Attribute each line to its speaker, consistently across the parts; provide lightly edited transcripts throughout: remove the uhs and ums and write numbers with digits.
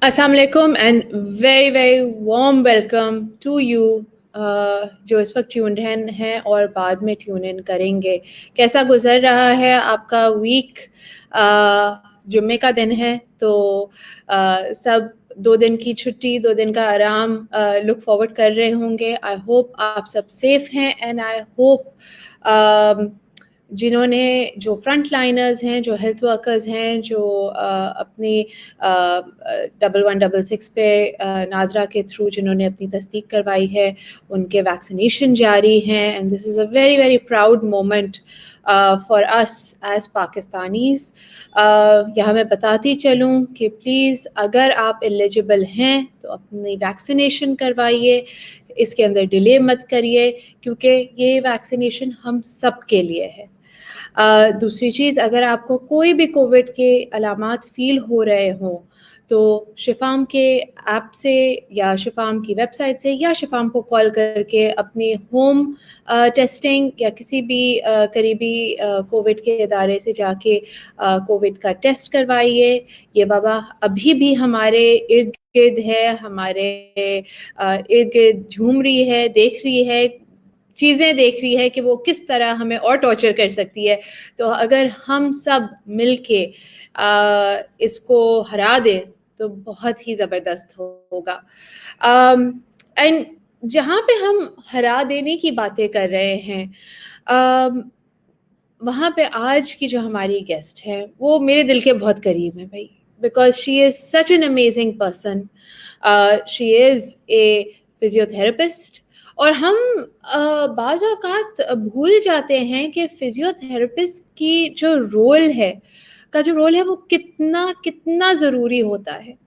Speaker 1: अस्सलाम वालेकुम and very warm welcome to you जो इस वक्त ट्यून्ड हैं और बाद में ट्यून इन करेंगे। कैसा गुजर रहा है आपका वीक? जुम्मे का दिन है तो सब 2 दिन की छुट्टी, 2 दिन का आराम लुक फॉरवर्ड कर रहे होंगे। आई होप आप सब सेफ हैं एंड आई होप जिन्होंने जो फ्रंट लाइनर्स हैं, जो हेल्थ वर्कर्स हैं, जो अपनी 1166 पे नादरा के थ्रू जिन्होंने अपनी तस्दीक करवाई है, उनके वैक्सीनेशन जारी हैं and this is a very proud moment for us as Pakistanis. यहाँ मैं बताती चलूँ कि प्लीज़ अगर आप एलिजिबल हैं तो अपनी वैक्सीनेशन करवाइए, इसके अंदर डिले मत करिए क्योंकि ये वैक्सीनेशन हम सब के लिए है। दूसरी चीज़, अगर आपको कोई भी कोविड के अलामात फ़ील हो रहे हों तो शिफ़ाम के ऐप से या शिफ़ाम की वेबसाइट से या शिफ़ाम को कॉल करके अपनी होम टेस्टिंग या किसी भी करीबी कोविड के इदारे से जाके कोविड का टेस्ट करवाइए। ये वबा अभी भी हमारे इर्द गिर्द है, हमारे इर्द गिर्द झूम रही है, देख रही है, चीज़ें देख रही है कि वो किस तरह हमें और टॉर्चर कर सकती है। तो अगर हम सब मिलके इसको हरा दें तो बहुत ही ज़बरदस्त होगा। एंड जहाँ पे हम हरा देने की बातें कर रहे हैं, वहाँ पे आज की जो हमारी गेस्ट है वो मेरे दिल के बहुत करीब है भाई, because she is such an amazing person. She is a physiotherapist और हम बाज़ औक़ात भूल जाते हैं कि फिजियोथेरेपिस्ट की जो रोल है वो कितना कितना ज़रूरी होता है।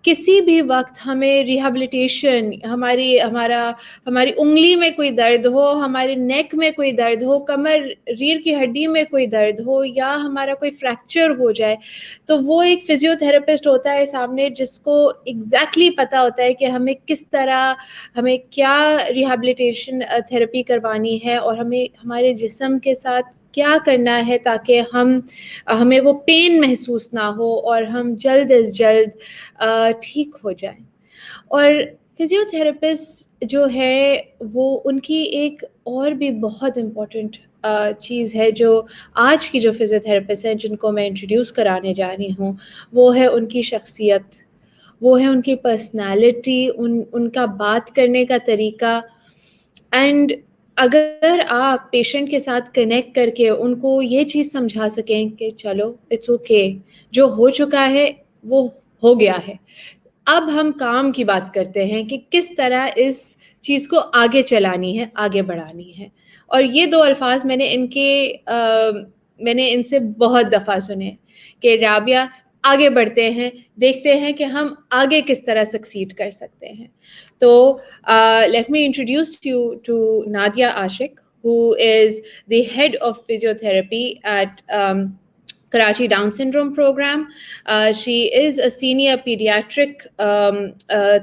Speaker 1: किसी भी वक्त हमें रिहैबिलिटेशन, हमारी उंगली में कोई दर्द हो, हमारे नेक में कोई दर्द हो, कमर रीढ़ की हड्डी में कोई दर्द हो या हमारा कोई फ्रैक्चर हो जाए, तो वो एक फिजियोथेरेपिस्ट होता है सामने जिसको एग्जैक्टली पता होता है कि हमें क्या रिहैबिलिटेशन थेरेपी करवानी है और हमें हमारे जिस्म के साथ क्या करना है ताकि हमें वो पेन महसूस ना हो और हम जल्द अज़ जल्द ठीक हो जाएं। और फिजियोथेरेपिस्ट जो है वो उनकी एक और भी बहुत इम्पोर्टेंट चीज़ है जो आज की जो फिजियोथेरेपिस्ट हैं जिनको मैं इंट्रोड्यूस कराने जा रही हूँ, वो है उनकी शख्सियत, वो है उनकी पर्सनालिटी, उनका बात करने का तरीका। एंड अगर आप पेशेंट के साथ कनेक्ट करके उनको ये चीज़ समझा सकें कि चलो इट्स ओके, जो हो चुका है वो हो गया है, अब हम काम की बात करते हैं कि किस तरह इस चीज़ को आगे चलानी है, आगे बढ़ानी है। और ये 2 अल्फ़ाज़ मैंने इनसे बहुत दफ़ा सुने कि राबिया आगे बढ़ते हैं, देखते हैं कि हम आगे किस तरह सक्सीड कर सकते हैं। तो let me introduce you to Nadia Ashik, who is the head of physiotherapy at Karachi Down Syndrome Program. She is a senior pediatric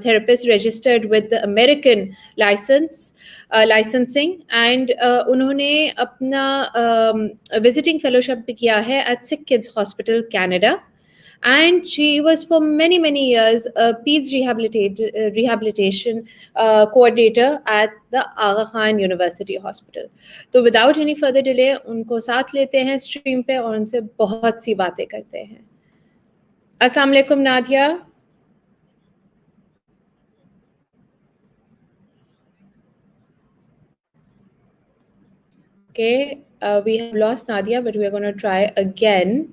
Speaker 1: therapist registered with the American licensing, and उन्होंने अपना visiting fellowship भी किया है at Sick Kids Hospital, Canada. And she was for many years a peds rehabilitation coordinator at the Aga Khan University Hospital. तो without any further delay उनको साथ लेते हैं स्ट्रीम पे और उनसे बहुत सी बातें करते हैं। अस्सलाम वालेकुम Nadia. Okay, we have lost Nadia, but we are going to try again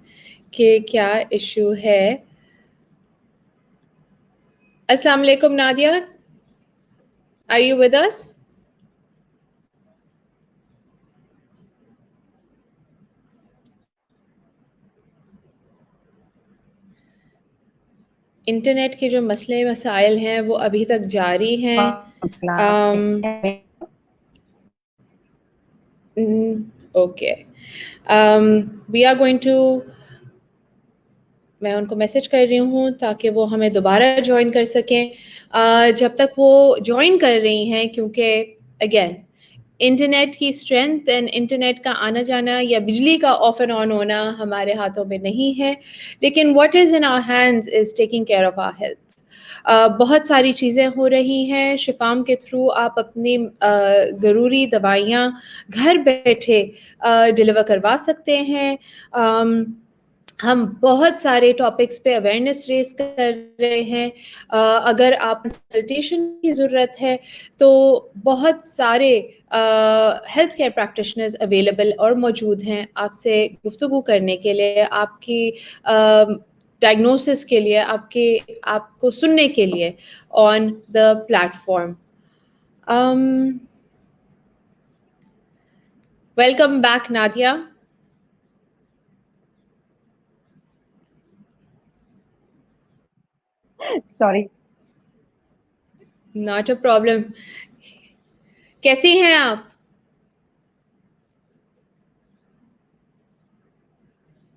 Speaker 1: कि क्या इशू है। अस्सलाम वालेकुम Nadia, are you with us? Internet के जो मसले मसाइल हैं वो अभी तक जारी हैं। Okay, we are going to, मैं उनको मैसेज कर रही हूँ ताकि वो हमें दोबारा ज्वाइन कर सकें। जब तक वो ज्वाइन कर रही हैं, क्योंकि अगेन इंटरनेट की स्ट्रेंथ एंड इंटरनेट का आना जाना या बिजली का ऑफ एंड ऑन होना हमारे हाथों में नहीं है, लेकिन what is in our hands is taking care of our health. बहुत सारी चीज़ें हो रही हैं, शिफ़ाम के थ्रू आप अपनी ज़रूरी दवाइयाँ घर बैठे डिलीवर करवा सकते हैं। हम बहुत सारे टॉपिक्स पे अवेयरनेस रेज़ कर रहे हैं। अगर आप कंसल्टेशन की ज़रूरत है, तो बहुत सारे हेल्थ केयर प्रैक्टिशनर्स अवेलेबल और मौजूद हैं आपसे गुफ्तगू करने के लिए, आपकी डायग्नोसिस के लिए, आपको सुनने के लिए on the platform. Welcome back Nadia.
Speaker 2: Sorry.
Speaker 1: Not a problem. कैसी हैं आप?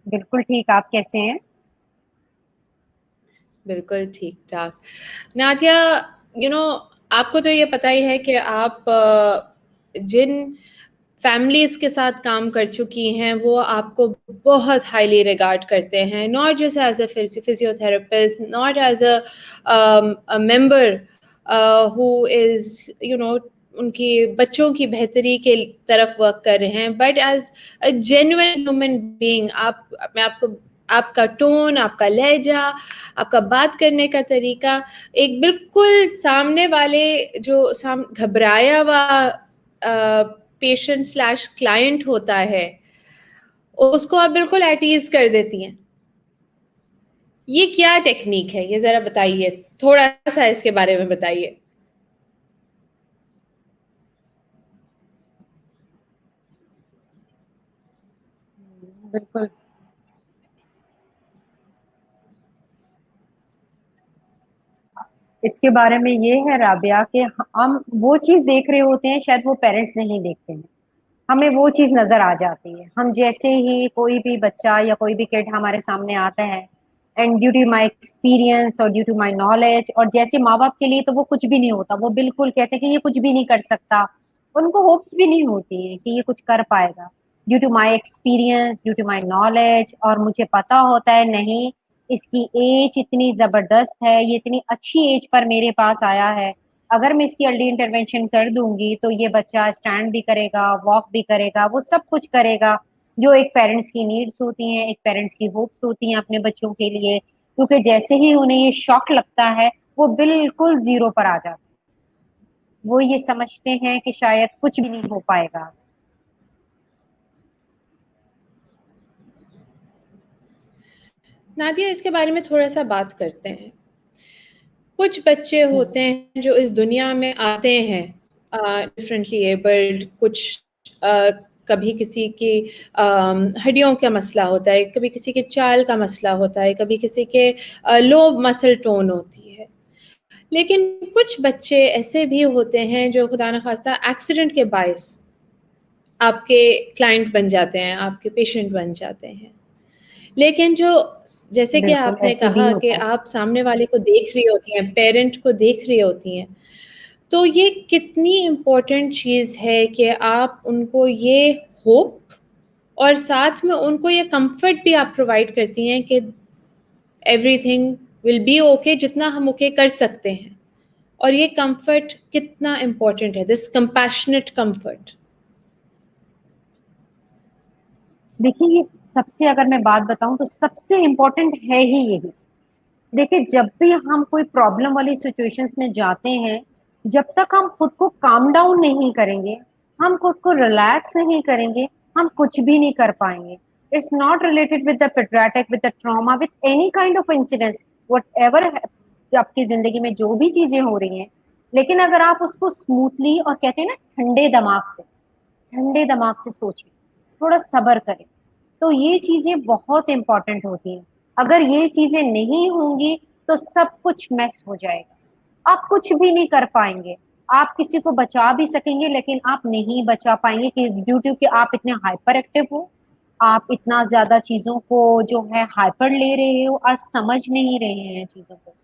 Speaker 2: बिल्कुल ठीक, आप कैसे हैं?
Speaker 1: बिल्कुल ठीक-ठाक। नादिया, आपको तो ये पता ही है कि आप जिन फैमिलीज़ के साथ काम कर चुकी हैं, वो आपको बहुत हाइली रिगार्ड करते हैं, not just as a physiotherapist, not as a member who is उनकी बच्चों की बेहतरी के तरफ वर्क कर रहे हैं, but as a genuine human being मैं आपको आपका टोन, आपका लहज़ा, आपका बात करने का तरीका एक बिल्कुल सामने वाले जो घबराया हुआ पेशेंट स्लैश क्लाइंट होता है, उसको आप बिल्कुल एट ईज़ कर देती हैं। ये क्या टेक्नीक है? ये ज़रा बताइए, थोड़ा-सा इसके बारे में बताइए।
Speaker 2: बिल्कुल। इसके बारे में ये है राबिया कि हम वो चीज़ देख रहे होते हैं, शायद वो पेरेंट्स नहीं देखते हैं। हमें वो चीज़ नज़र आ जाती है। हम जैसे ही कोई भी बच्चा या कोई भी किड हमारे सामने आता है, and due to my experience और ड्यू टू माय नॉलेज, और जैसे माँ-बाप के लिए तो वो कुछ भी नहीं होता, वो बिल्कुल कहते हैं कि ये कुछ भी नहीं कर सकता। उनको होप्स भी नहीं होती है कि ये कुछ कर पाएगा। Due to my experience, due to my knowledge, और मुझे पता होता है नहीं, इसकी एज इतनी ज़बरदस्त है, ये इतनी अच्छी एज पर मेरे पास आया है। अगर मैं इसकी अर्ली इंटरवेंशन कर दूँगी, तो ये बच्चा स्टैंड भी करेगा, वॉक भी करेगा, वो सब कुछ करेगा, जो एक पेरेंट्स की नीड्स होती हैं, एक पेरेंट्स की होप्स होती हैं अपने बच्चों के लिए। क्योंकि जैसे ही उन्हें ये शॉक लगता है, वो बिल्कुल ज़ीरो पर आ जाते हैं। वो ये समझते हैं कि शायद कुछ भी नहीं हो पाएगा।
Speaker 1: नादिया, इसके बारे में थोड़ा-सा बात करते हैं। कुछ बच्चे
Speaker 2: हुँ,
Speaker 1: होते हैं जो इस दुनिया में आते हैं डिफरेंटली एबल्ड, कुछ अ, कभी किसी की हड्डियों का मसला होता है, कभी किसी के चाल का मसला होता है, कभी किसी के लो मसल टोन होती है। लेकिन कुछ बच्चे ऐसे भी होते हैं जो खुदा न खास्ता एक्सीडेंट के बायस आपके क्लाइंट बन जाते हैं, आपके पेशेंट बन जाते हैं। लेकिन जैसे कि
Speaker 2: बिल्कुल
Speaker 1: आपने
Speaker 2: ऐसे भी
Speaker 1: कहा कि
Speaker 2: होता है।
Speaker 1: आप सामने वाले को देख रही होती हैं, पेरेंट को देख रही होती हैं, तो ये कितनी इम्पोर्टेंट चीज़ है कि आप उनको ये होप और साथ में उनको ये कम्फर्ट भी आप प्रोवाइड करती हैं कि एवरीथिंग विल बी ओके, जितना हम ओके कर सकते हैं। और ये कम्फर्ट कितना इम्पोर्टेंट है, दिस कंपैशनेट कम्फर्ट।
Speaker 2: देखिए, ये सबसे अगर मैं बात बताऊँ तो सबसे इम्पोर्टेंट है ही यही। देखिए, जब भी हम कोई प्रॉब्लम वाली सिचुएशंस में जाते हैं, जब तक हम खुद को काम डाउन नहीं करेंगे, हम खुद को रिलैक्स नहीं करेंगे, हम कुछ भी नहीं कर पाएँगे। It's not related with the paediatric, with the trauma, with any kind of incidents, whatever है आपकी ज़िंदगी में जो भी चीज़ें हो रही हैं, लेकिन अगर आप उसको स्मूथली और कहते हैं ना ठंडे दिमाग से सोचें, थोड़ा सब्र करें, तो ये चीज़ें बहुत इम्पोर्टेंट होती हैं। अगर ये चीज़ें नहीं होंगी, तो सब कुछ मेस हो जाएगा। आप कुछ भी नहीं कर पाएँगे। आप किसी को बचा भी सकेंगे, लेकिन आप नहीं बचा पाएँगे कि ड्यू टू कि आप इतने हाइपर एक्टिव हो, आप इतना ज़्यादा चीज़ों को जो है हाइपर ले रहे हो, आप समझ नहीं रहे हैं चीज़ों को।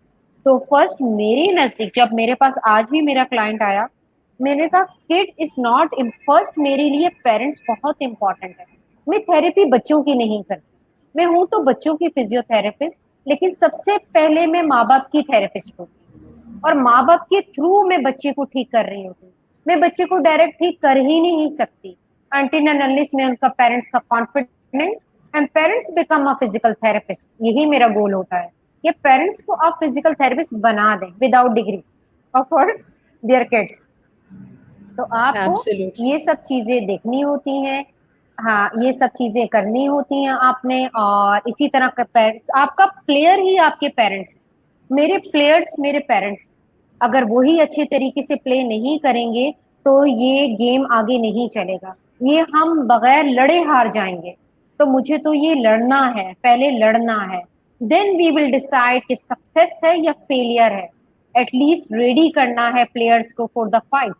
Speaker 2: तो फर्स्ट मेरे नज़दीक जब मेरे पास आज भी मेरा क्लाइंट आया, मैंने कहा किड इज़ नॉट इम फर्स्ट मेरे लिए पेरेंट्स बहुत इम्पोर्टेंट है। मैं थेरेपी बच्चों की नहीं करती। मैं हूँ तो बच्चों की फिज़ियोथेरेपिस्ट, लेकिन सबसे पहले मैं माँ बाप की थेरेपिस्ट होती हूँ, और माँ बाप के थ्रू मैं बच्चे को ठीक कर रही होती हूँ। मैं बच्चे को डायरेक्ट ठीक कर ही नहीं सकती until and unless मैं उनका पेरेंट्स का confidence and parents become a physical therapist. यही मेरा गोल होता है कि पेरेंट्स को आप फिजिकल थेरेपिस्ट बना दें विदाउट डिग्री और फॉर देयर किड्स। तो आपको
Speaker 1: एब्सोल्युटली।
Speaker 2: ये सब चीजें देखनी होती हैं। हाँ, ये सब चीजें करनी होती हैं आपने, और इसी तरह का पेरेंट्स, आपका प्लेयर ही आपके पेरेंट्स, मेरे प्लेयर्स मेरे पेरेंट्स। अगर वही अच्छे तरीके से प्ले नहीं करेंगे तो ये गेम आगे नहीं चलेगा, ये हम बगैर लड़े हार जाएंगे। तो मुझे तो ये लड़ना है, पहले लड़ना है, देन वी विल डिसाइड कि सक्सेस है या फेलियर है। एटलीस्ट रेडी करना है प्लेयर्स को फॉर द फाइट।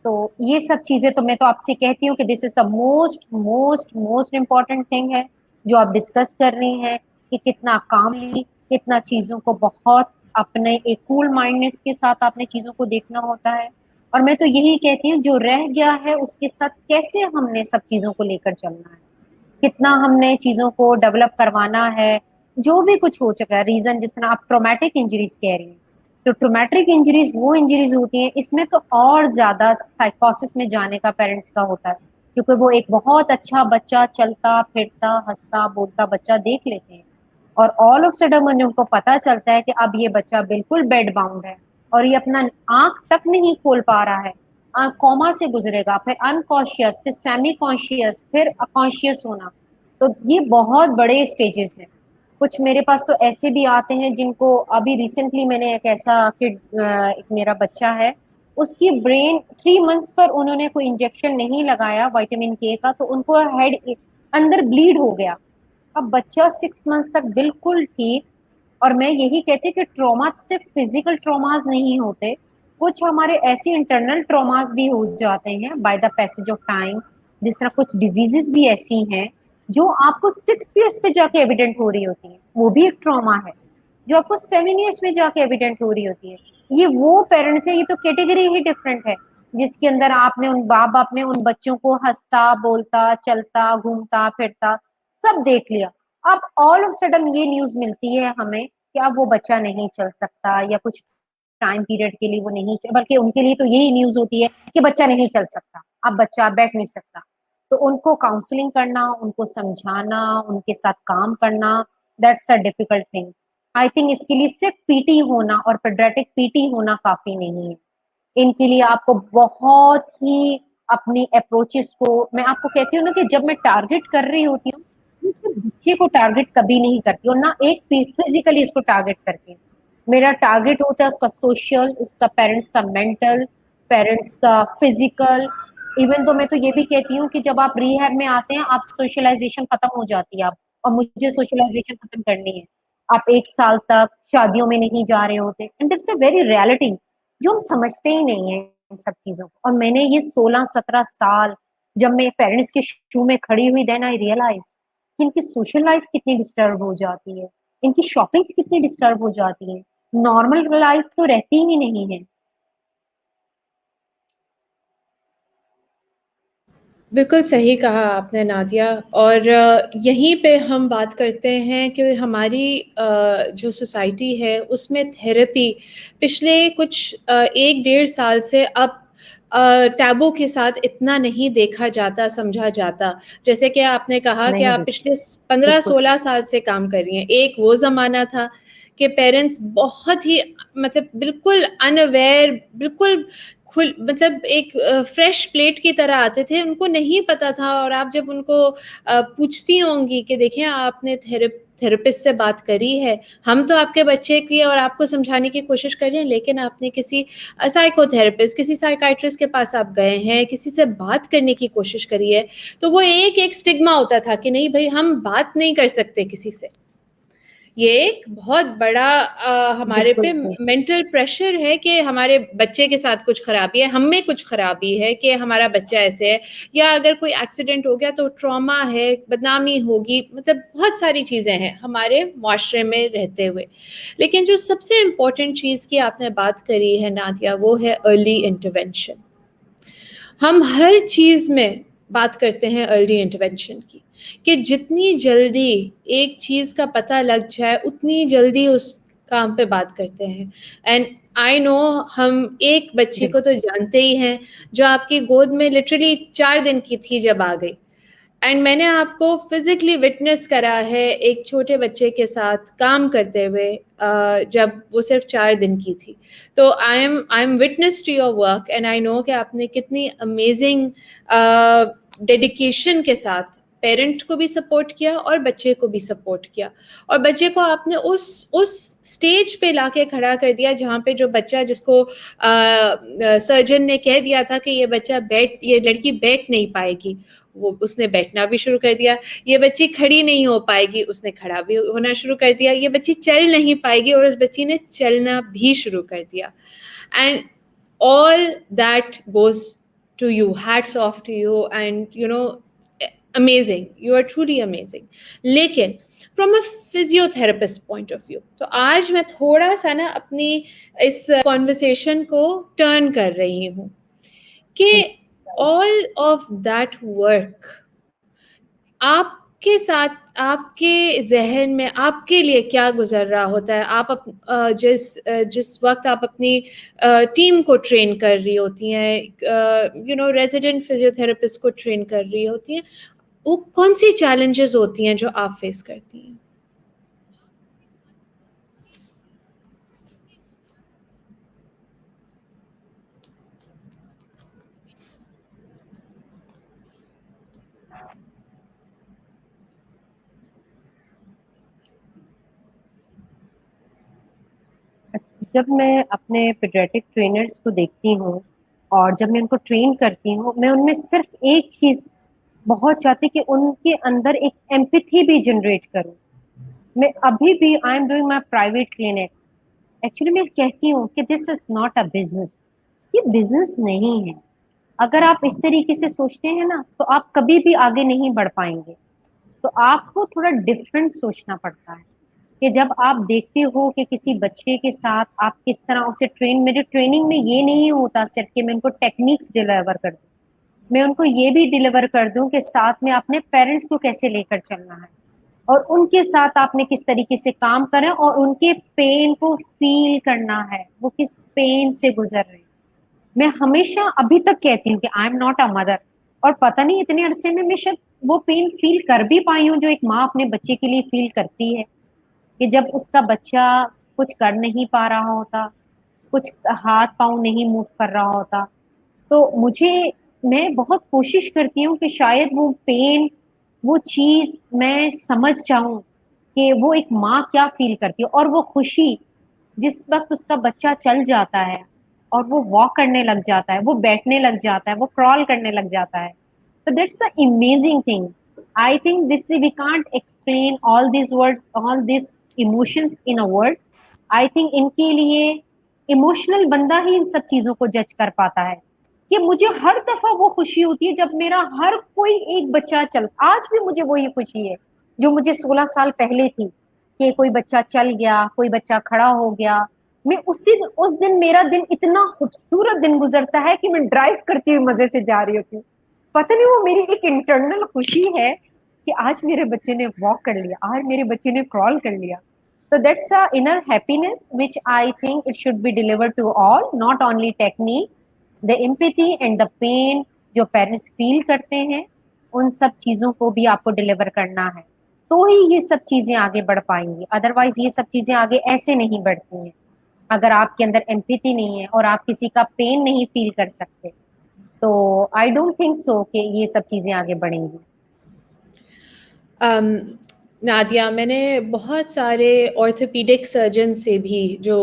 Speaker 2: तो ये सब चीजें तो मैं तो आपसे कहती हूँ कि this is the most most most important thing है जो आप डिस्कस कर रही हैं, कि कितना कामली, कितना चीजों को बहुत अपने एक कूल माइंडनेस के साथ आपने चीजों को देखना होता है। और मैं तो यही कहती हूँ, जो रह गया है उसके साथ कैसे हमने सब चीजों को लेकर चलना है, कितना हमने चीजों को डेवलप करवाना है। जो भी कुछ हो चुका है, रीजन जिस तरह आप ट्रोमैटिक इंजरीज कह रही हैं, तो ट्रोमैटिक इंजरीज वो इंजरीज होती हैं, इसमें तो और ज्यादा साइकोसिस में जाने का पेरेंट्स का होता है, क्योंकि वो एक बहुत अच्छा बच्चा, चलता फिरता हंसता बोलता बच्चा देख लेते हैं, और ऑल ऑफ सडन मुझे उनको पता चलता है कि अब ये बच्चा बिल्कुल बेड बाउंड है, और ये अपना आंख तक नहीं खोल पा रहा है, कोमा से गुजरेगा, फिर अनकॉन्शियस, फिर सेमी कॉन्शियस, फिर अकॉन्शियस होना। तो ये बहुत बड़े स्टेजेस हैं। कुछ मेरे पास तो ऐसे भी आते हैं जिनको अभी रिसेंटली मैंने एक ऐसा किड, एक मेरा बच्चा है, उसकी ब्रेन 3 मंथ्स पर उन्होंने कोई इंजेक्शन नहीं लगाया विटामिन के का, तो उनको हेड अंदर ब्लीड हो गया। अब बच्चा 6 मंथ्स तक बिल्कुल ठीक। और मैं यही कहती हूँ कि ट्रॉमा सिर्फ फिजिकल ट्रॉमास नहीं होते, कुछ हमारे ऐसे इंटरनल ट्रॉमास भी हो जाते हैं by the passage of time. जिस तरह कुछ डिजीजेस भी ऐसी हैं जो आपको 6 इयर्स पे जाके एविडेंट हो रही होती है, वो भी एक ट्रॉमा है। जो आपको 7 इयर्स में जाके एविडेंट हो रही होती है, ये वो पेरेंट्स है, ये तो कैटेगरी ही डिफरेंट है, जिसके अंदर आपने उन बाप बाप ने उन बच्चों को हंसता बोलता चलता घूमता फिरता सब देख लिया। अब ऑल ऑफ सडन ये न्यूज मिलती है हमें कि अब वो बच्चा नहीं चल सकता, या कुछ टाइम पीरियड के लिए वो नहीं बल्कि उनके लिए तो यही न्यूज होती है कि बच्चा नहीं चल सकता, अब बच्चा बैठ नहीं सकता। तो उनको काउंसलिंग करना, उनको समझाना, उनके साथ काम करना, that's a difficult thing. I think इसके लिए सिर्फ पीटी होना और पेडियाट्रिक पीटी होना काफी नहीं है। इनके लिए आपको बहुत ही अपनी अप्रोचेस को, मैं आपको कहती हूँ ना कि जब मैं टारगेट कर रही होती हूँ, मैं सिर्फ बच्चे को टारगेट कभी नहीं करती, और ना एक फिजिकली इसको टारगेट करती हूँ। मेरा टारगेट होता है उसका सोशल, उसका पेरेंट्स का मेंटल, पेरेंट्स का फिजिकल। इवन तो मैं तो ये भी कहती हूँ कि जब आप रिहैब में आते हैं, आप सोशलाइजेशन खत्म हो जाती है आप, और मुझे सोशलाइजेशन खत्म करनी है। आप 1 साल तक शादियों में नहीं जा रहे होते, and it's a very reality जो हम समझते ही नहीं है इन सब चीजों को। और मैंने ये 16-17 साल जब मैं पेरेंट्स के शू में खड़ी हुई, देन आई रियलाइज कि इनकी सोशल लाइफ कितनी डिस्टर्ब हो जाती है, इनकी शॉपिंग्स कितनी डिस्टर्ब हो जाती है, नॉर्मल लाइफ तो रहती ही नहीं है।
Speaker 1: बिल्कुल सही कहा आपने नादिया। और यहीं पे हम बात करते हैं कि हमारी जो सोसाइटी है उसमें थेरेपी पिछले कुछ 1 डेढ़ साल से अब टैबू के साथ इतना नहीं देखा जाता, समझा जाता। जैसे कि आपने कहा कि
Speaker 2: नहीं
Speaker 1: आप
Speaker 2: देखा,
Speaker 1: पिछले पंद्रह
Speaker 2: बिल्कुल
Speaker 1: सोलह साल से काम कर रही हैं। एक वो ज़माना था कि पेरेंट्स बहुत ही मतलब बिल्कुल अनअवेयर, बिल्कुल खुल मतलब एक फ्रेश प्लेट की तरह आते थे, उनको नहीं पता था। और आप जब उनको पूछती होंगी कि देखिए आपने थेरेपिस्ट से बात करी है, हम तो आपके बच्चे की और आपको समझाने की कोशिश कर रहे हैं, लेकिन आपने किसी साइकोथेरेपिस्ट, किसी साइकाइट्रिस्ट के पास आप गए हैं, किसी से बात करने की कोशिश करी है, तो वो एक एक स्टिग्मा होता था कि नहीं भाई हम बात नहीं कर सकते किसी से। ये एक बहुत बड़ा हमारे
Speaker 2: बिल्कुल
Speaker 1: पे
Speaker 2: सही।
Speaker 1: मेंटल प्रेशर है कि हमारे बच्चे के साथ कुछ खराबी है, हम में कुछ खराबी है कि हमारा बच्चा ऐसे है, या अगर कोई एक्सीडेंट हो गया तो ट्रॉमा है, बदनामी होगी, मतलब बहुत सारी चीज़ें हैं हमारे मुआशरे में रहते हुए। लेकिन जो सबसे इम्पोर्टेंट चीज़ की आपने बात करी है नादिया, वो है अर्ली इंटरवेंशन। हम हर चीज़ में बात करते हैं अर्ली इंटरवेंशन की, कि जितनी जल्दी एक चीज़ का पता लग जाए उतनी जल्दी उस काम पे बात करते हैं। एंड आई नो, हम एक बच्ची को तो जानते ही हैं जो आपकी गोद में लिटरली 4 दिन की थी जब आ गई, एंड मैंने आपको फिजिकली विटनेस करा है एक छोटे बच्चे के साथ काम करते हुए, जब वो सिर्फ 4 दिन की थी। तो I am witness to your work, and I know कि आपने कितनी अमेजिंग डेडिकेशन के साथ पेरेंट को भी सपोर्ट किया और बच्चे को भी सपोर्ट किया, और बच्चे को आपने उस स्टेज पे लाके खड़ा कर दिया जहाँ पे जो बच्चा जिसको सर्जन ने कह दिया था कि ये लड़की बैठ नहीं पाएगी, वो उसने बैठना भी शुरू कर दिया। ये बच्ची खड़ी नहीं हो पाएगी, उसने खड़ा भी होना शुरू कर दिया। ये बच्ची चल नहीं पाएगी, और उस बच्ची ने चलना भी शुरू कर दिया। And all that goes to you, hats off to you, and you know, amazing, you are truly amazing. लेकिन from a physiotherapist point of view, तो आज मैं थोड़ा सा ना अपनी इस conversation को turn कर रही हूँ कि all of that work आपके साथ, आपके ज़हन में आपके लिए क्या गुज़र रहा होता है? आप जिस वक़्त आप अपनी टीम को ट्रेन कर रही होती हैं, यू नो, रेज़िडेंट फ़िज़ियोथेरेपिस्ट को ट्रेन कर रही होती हैं, वो कौन-सी चैलेंजेज़ होती हैं जो आप फ़ेस करती हैं?
Speaker 2: जब मैं अपने पीडियाट्रिक ट्रेनर्स को देखती हूँ और जब मैं उनको ट्रेन करती हूँ, मैं उनमें सिर्फ एक चीज़ बहुत चाहती कि उनके अंदर एक एम्पैथी भी जनरेट करूँ। मैं अभी भी I am doing my private clinic. Actually मैं कहती हूँ कि this is not a business, ये बिज़नेस नहीं है। अगर आप इस तरीके से सोचते हैं ना, तो आप कभी भी आगे नहीं बढ़ पाएँगे। तो आपको थोड़ा डिफरेंट सोचना पड़ता है कि जब आप देखते हो कि किसी बच्चे के साथ आप किस तरह उसे मेरे ट्रेनिंग में ये नहीं होता सिर्फ कि मैं उनको टेक्निक्स डिलीवर कर दूं, मैं उनको ये भी डिलीवर कर दूं कि साथ में अपने पेरेंट्स को कैसे लेकर चलना है और उनके साथ आपने किस तरीके से काम करें और उनके पेन को फील करना है, वो किस पेन से गुजर रहे हैं। मैं हमेशा अभी तक कहती हूँ कि I am not a mother, और पता नहीं इतने अरसे में मैं शायद वो पेन फील कर भी पाई हूँ जो एक माँ अपने बच्चे के लिए फील करती है, कि जब उसका बच्चा कुछ कर नहीं पा रहा होता, कुछ हाथ पाँव नहीं मूव कर रहा होता, तो मैं बहुत कोशिश करती हूँ कि शायद वो पेन, वो चीज़ मैं समझ जाऊँ कि वो एक माँ क्या फ़ील करती है, और वो खुशी जिस वक़्त उसका बच्चा चल जाता है और वो वॉक करने लग जाता है, वो बैठने लग जाता है, वो क्रॉल करने लग जाता है। So that's the amazing thing. I think this we can't explain all these words, all these emotions in a words. I think इनके लिए इमोशनल बंदा ही इन सब चीजों को जज कर पाता है, कि मुझे हर दफा वो खुशी होती है जब मेरा हर कोई एक बच्चा चल, आज भी मुझे वही खुशी है जो मुझे 16 साल पहले थी, कि कोई बच्चा चल गया, कोई बच्चा खड़ा हो गया। मैं उस दिन मेरा दिन इतना खूबसूरत दिन गुजरता है कि मैं ड्राइव करती हुई मजे से जा रही होती हूँ। पता नहीं वो मेरी एक इंटरनल खुशी है कि आज मेरे बच्चे ने वॉक कर लिया, आज मेरे बच्चे ने क्रॉल कर लिया। So that's a inner happiness which I think it should be delivered to all, not only techniques, the empathy and the pain जो पेरेंट्स फील करते हैं, उन सब चीजों को भी आपको डिलीवर करना है, तो ही ये सब चीजें आगे बढ़ पाएंगी। अदरवाइज ये सब चीजें आगे ऐसे नहीं बढ़ती हैं, अगर आपके अंदर एम्पैथी नहीं है और आप किसी का पेन नहीं फील कर सकते, तो आई डोंट थिंक सो कि ये सब चीजें आगे बढ़ेंगी।
Speaker 1: नादिया, मैंने बहुत सारे ऑर्थोपीडिक सर्जन से भी जो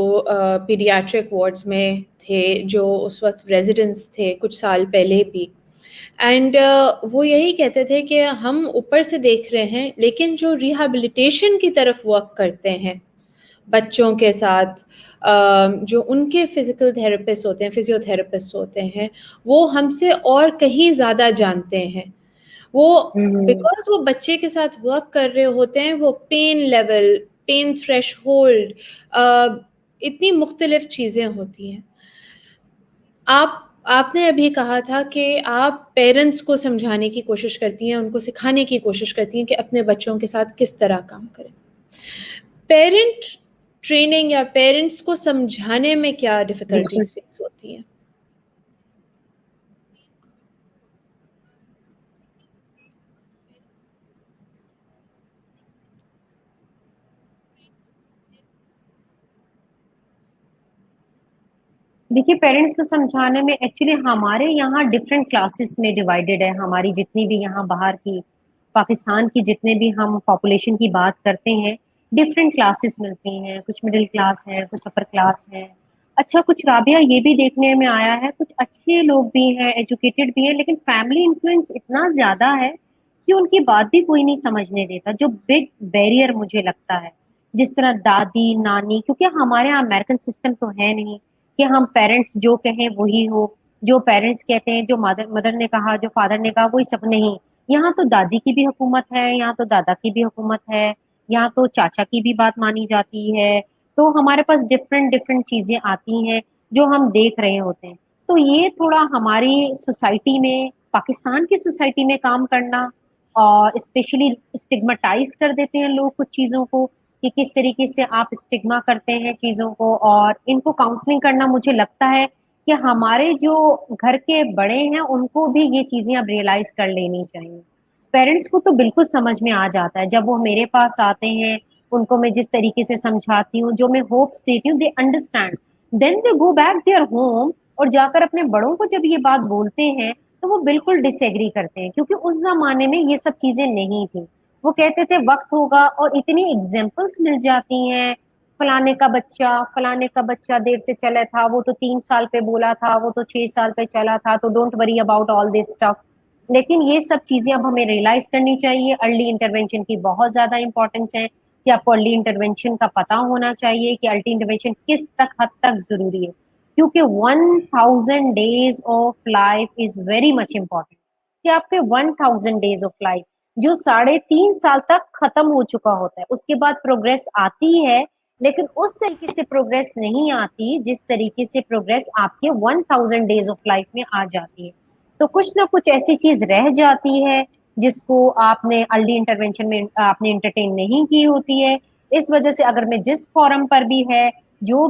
Speaker 1: पीडियाट्रिक वार्ड्स में थे, जो उस वक्त रेजिडेंट्स थे कुछ साल पहले भी, एंड वो यही कहते थे कि हम ऊपर से देख रहे हैं, लेकिन जो रिहैबिलिटेशन की तरफ वर्क करते हैं बच्चों के साथ, जो उनके फिजिकल थेरेपिस्ट होते हैं, फिजियोथेरेपिस्ट होते हैं, वो हमसे और कहीं ज़्यादा जानते हैं। वो बिकॉज़ वो बच्चे के साथ वर्क कर रहे होते हैं, वो पेन लेवल, पेन थ्रेशहोल्ड, इतनी मुख्तलिफ चीज़ें होती हैं। आप आपने अभी कहा था कि आप पेरेंट्स को समझाने की कोशिश करती हैं, उनको सिखाने की कोशिश करती हैं कि अपने बच्चों के साथ किस तरह काम करें। पेरेंट ट्रेनिंग या पेरेंट्स को समझाने में क्या
Speaker 2: बिल्कुल।
Speaker 1: डिफ़िकल्टीज़ फेस होती हैं?
Speaker 2: देखिए, पेरेंट्स को समझाने में एक्चुअली हमारे यहाँ डिफरेंट क्लासेस में डिवाइडेड है। हमारी जितनी भी यहाँ बाहर की, पाकिस्तान की जितने भी हम पॉपुलेशन की बात करते हैं, डिफरेंट क्लासेस मिलती हैं। कुछ मिडिल क्लास है, कुछ अपर क्लास है। अच्छा, कुछ राबिया ये भी देखने में आया है, कुछ अच्छे लोग भी हैं, एजुकेटेड भी हैं, लेकिन फैमिली इन्फ्लुएंस इतना ज़्यादा है कि उनकी बात भी कोई नहीं समझने देता, जो बिग बैरियर मुझे लगता है। जिस तरह दादी, नानी, क्योंकि हमारे यहाँ अमेरिकन सिस्टम तो है नहीं कि हम पेरेंट्स जो कहें वही हो, जो पेरेंट्स कहते हैं, जो मदर मदर ने कहा, जो फादर ने कहा, वही सब नहीं। यहाँ तो दादी की भी हुकूमत है, यहाँ तो दादा की भी हुकूमत है, यहाँ तो चाचा की भी बात मानी जाती है। तो हमारे पास डिफरेंट डिफरेंट चीजें आती हैं जो हम देख रहे होते हैं। तो ये थोड़ा हमारी सोसाइटी में, पाकिस्तान की सोसाइटी में काम करना, और स्पेशली स्टिग्मेटाइज कर देते हैं लोग कुछ चीजों को, कि किस तरीके से आप स्टिग्मा करते हैं चीजों को, और इनको काउंसलिंग करना, मुझे लगता है कि हमारे जो घर के बड़े हैं उनको भी ये चीजें अब रियलाइज कर लेनी चाहिए। पेरेंट्स को तो बिल्कुल समझ में आ जाता है, जब वो मेरे पास आते हैं, उनको मैं जिस तरीके से समझाती हूँ, जो मैं होप्स देती हूँ, they understand. Then they go back their home, और जाकर अपने बड़ों को जब ये बात बोलते हैं तो वो बिल्कुल डिसएग्री करते हैं, क्योंकि उस जमाने में ये सब चीजें नहीं थी। वो कहते थे वक्त होगा, और इतनी एग्जाम्पल्स मिल जाती हैं। फलाने का बच्चा देर से चला था, वो तो 3 साल पे बोला था, वो तो 6 साल पे चला था, तो don't worry about all this stuff. लेकिन ये सब चीजें अब हमें रियलाइज करनी चाहिए। अर्ली इंटरवेंशन की बहुत ज्यादा इंपॉर्टेंस है, कि आपको अर्ली इंटरवेंशन का पता होना चाहिए कि अर्ली इंटरवेंशन किस तक हद तक जरूरी है, क्योंकि 1000 days of life is very much important. कि आपके 1000 डेज ऑफ लाइफ जो 3.5 साल तक खत्म हो चुका होता है, उसके बाद प्रोग्रेस आती है, लेकिन उस तरीके से प्रोग्रेस नहीं आती जिस तरीके से प्रोग्रेस आपके 1000 डेज ऑफ लाइफ में आ जाती है। तो कुछ ना कुछ ऐसी चीज रह जाती है जिसको आपने अर्ली इंटरवेंशन में आपने इंटरटेन नहीं की होती है। इस वजह से अगर मैं जिस फॉरम पर भी है, जो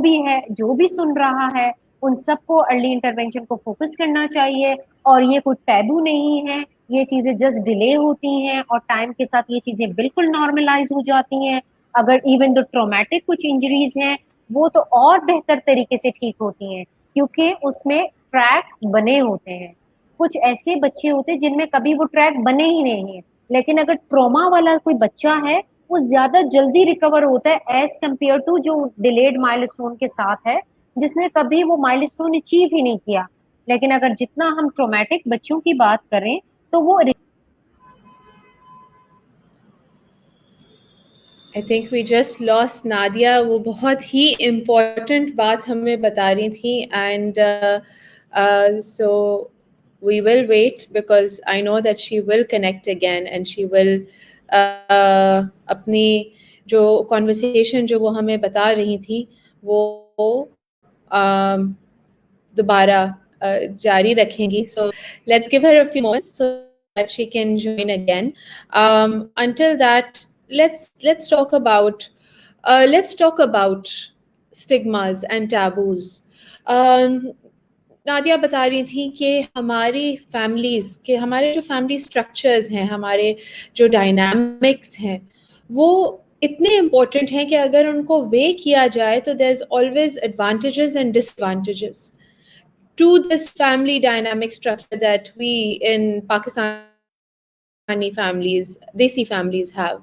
Speaker 2: भी सुन रहा है, उन सबको अर्ली इंटरवेंशन को फोकस करना चाहिए। और ये कोई टैबू नहीं है, ये चीजें जस्ट डिले होती हैं, और टाइम के साथ ये चीजें बिल्कुल नॉर्मलाइज हो जाती हैं। अगर इवन दो ट्रोमेटिक कुछ इंजरीज हैं, वो तो और बेहतर तरीके से ठीक होती हैं, क्योंकि उसमें ट्रैक्स बने होते हैं। कुछ ऐसे बच्चे होते हैं जिनमें कभी वो ट्रैक बने ही नहीं है, लेकिन अगर ट्रॉमा वाला कोई बच्चा है, वो ज्यादा जल्दी रिकवर होता है एज कंपेयर टू जो डिलेड माइलस्टोन के साथ है, जिसने कभी वो माइलस्टोन अचीव ही नहीं किया। लेकिन अगर जितना हम ट्रोमेटिक बच्चों की बात करें, तो वो
Speaker 1: I think we just lost Nadia. वो बहुत ही इम्पोर्टेंट बात हमें बता रही थी, and so we will wait because I know that she will connect again and she will अपनी जो conversation जो वो हमें बता रही थी वो दोबारा जारी रखेंगी. So let's give her a few moments so that she can join again. Until that, let's talk about stigmas and taboos. Nadia बता रही थी कि हमारे जो फैमिली स्ट्रक्चर्स हैं, हमारे जो डायनामिक्स हैं, वो इतने इम्पोर्टेंट हैं कि अगर उनको वे किया जाए तो there is always advantages and disadvantages to this family dynamic structure that we in Pakistani families, Desi families have.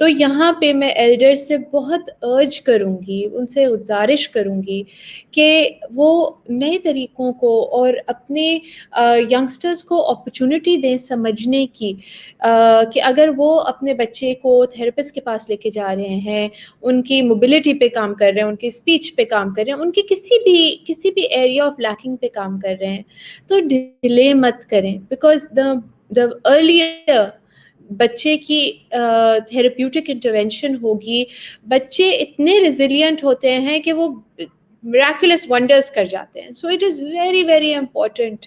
Speaker 1: तो यहाँ पे मैं एल्डर्स से बहुत अर्ज करूँगी, उनसे गुजारिश करूँगी कि वो नए तरीकों को और अपने यंगस्टर्स को अपॉर्चुनिटी दें समझने की, कि अगर वो अपने बच्चे को थेरेपिस्ट के पास लेके जा रहे हैं, उनकी मोबिलिटी पे काम कर रहे हैं, उनकी स्पीच पे काम कर रहे हैं, उनके किसी भी एरिया ऑफ लैकिंग पे काम कर रहे हैं, तो डिले मत करें, बिकॉज द अर्लियर बच्चे की थेरेप्यूटिक इंटरवेंशन होगी, बच्चे इतने रेजिलिएंट होते हैं कि वो मिराकुलस वंडर्स कर जाते हैं। So it is very very important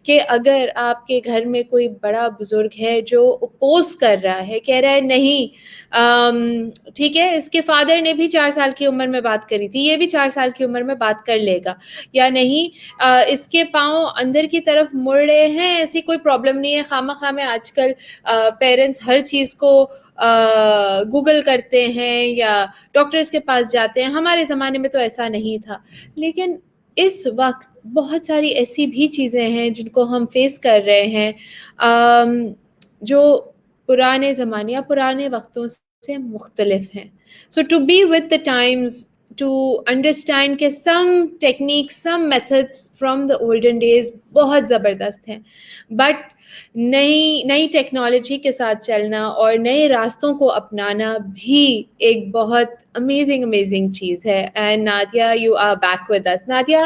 Speaker 1: कि अगर आपके घर में कोई बड़ा बुजुर्ग है जो अपोज कर रहा है, कह रहा है नहीं ठीक है, इसके फादर ने भी 4 साल की उम्र में बात करी थी, ये भी 4 साल की उम्र में बात कर लेगा, या नहीं इसके पाँव अंदर की तरफ मुड़ रहे हैं, ऐसी कोई प्रॉब्लम नहीं है, खामा-खा में आजकल पेरेंट्स हर चीज़ को गूगल करते हैं या डॉक्टर्स के पास जाते हैं। हमारे ज़माने में तो ऐसा नहीं था। लेकिन इस वक़्त बहुत सारी ऐसी भी चीज़ें हैं जिनको हम फ़ेस कर रहे हैं जो पुराने ज़माने या पुराने वक़्तों से मुख्तलिफ हैं। So to be with the times, to understand कि some techniques, some methods from the olden days बहुत ज़बरदस्त हैं, बट नई नई टेक्नोलॉजी के साथ चलना और नए रास्तों को अपनाना भी एक बहुत अमेजिंग चीज़ है। And Nadia, you are back with us. Nadia,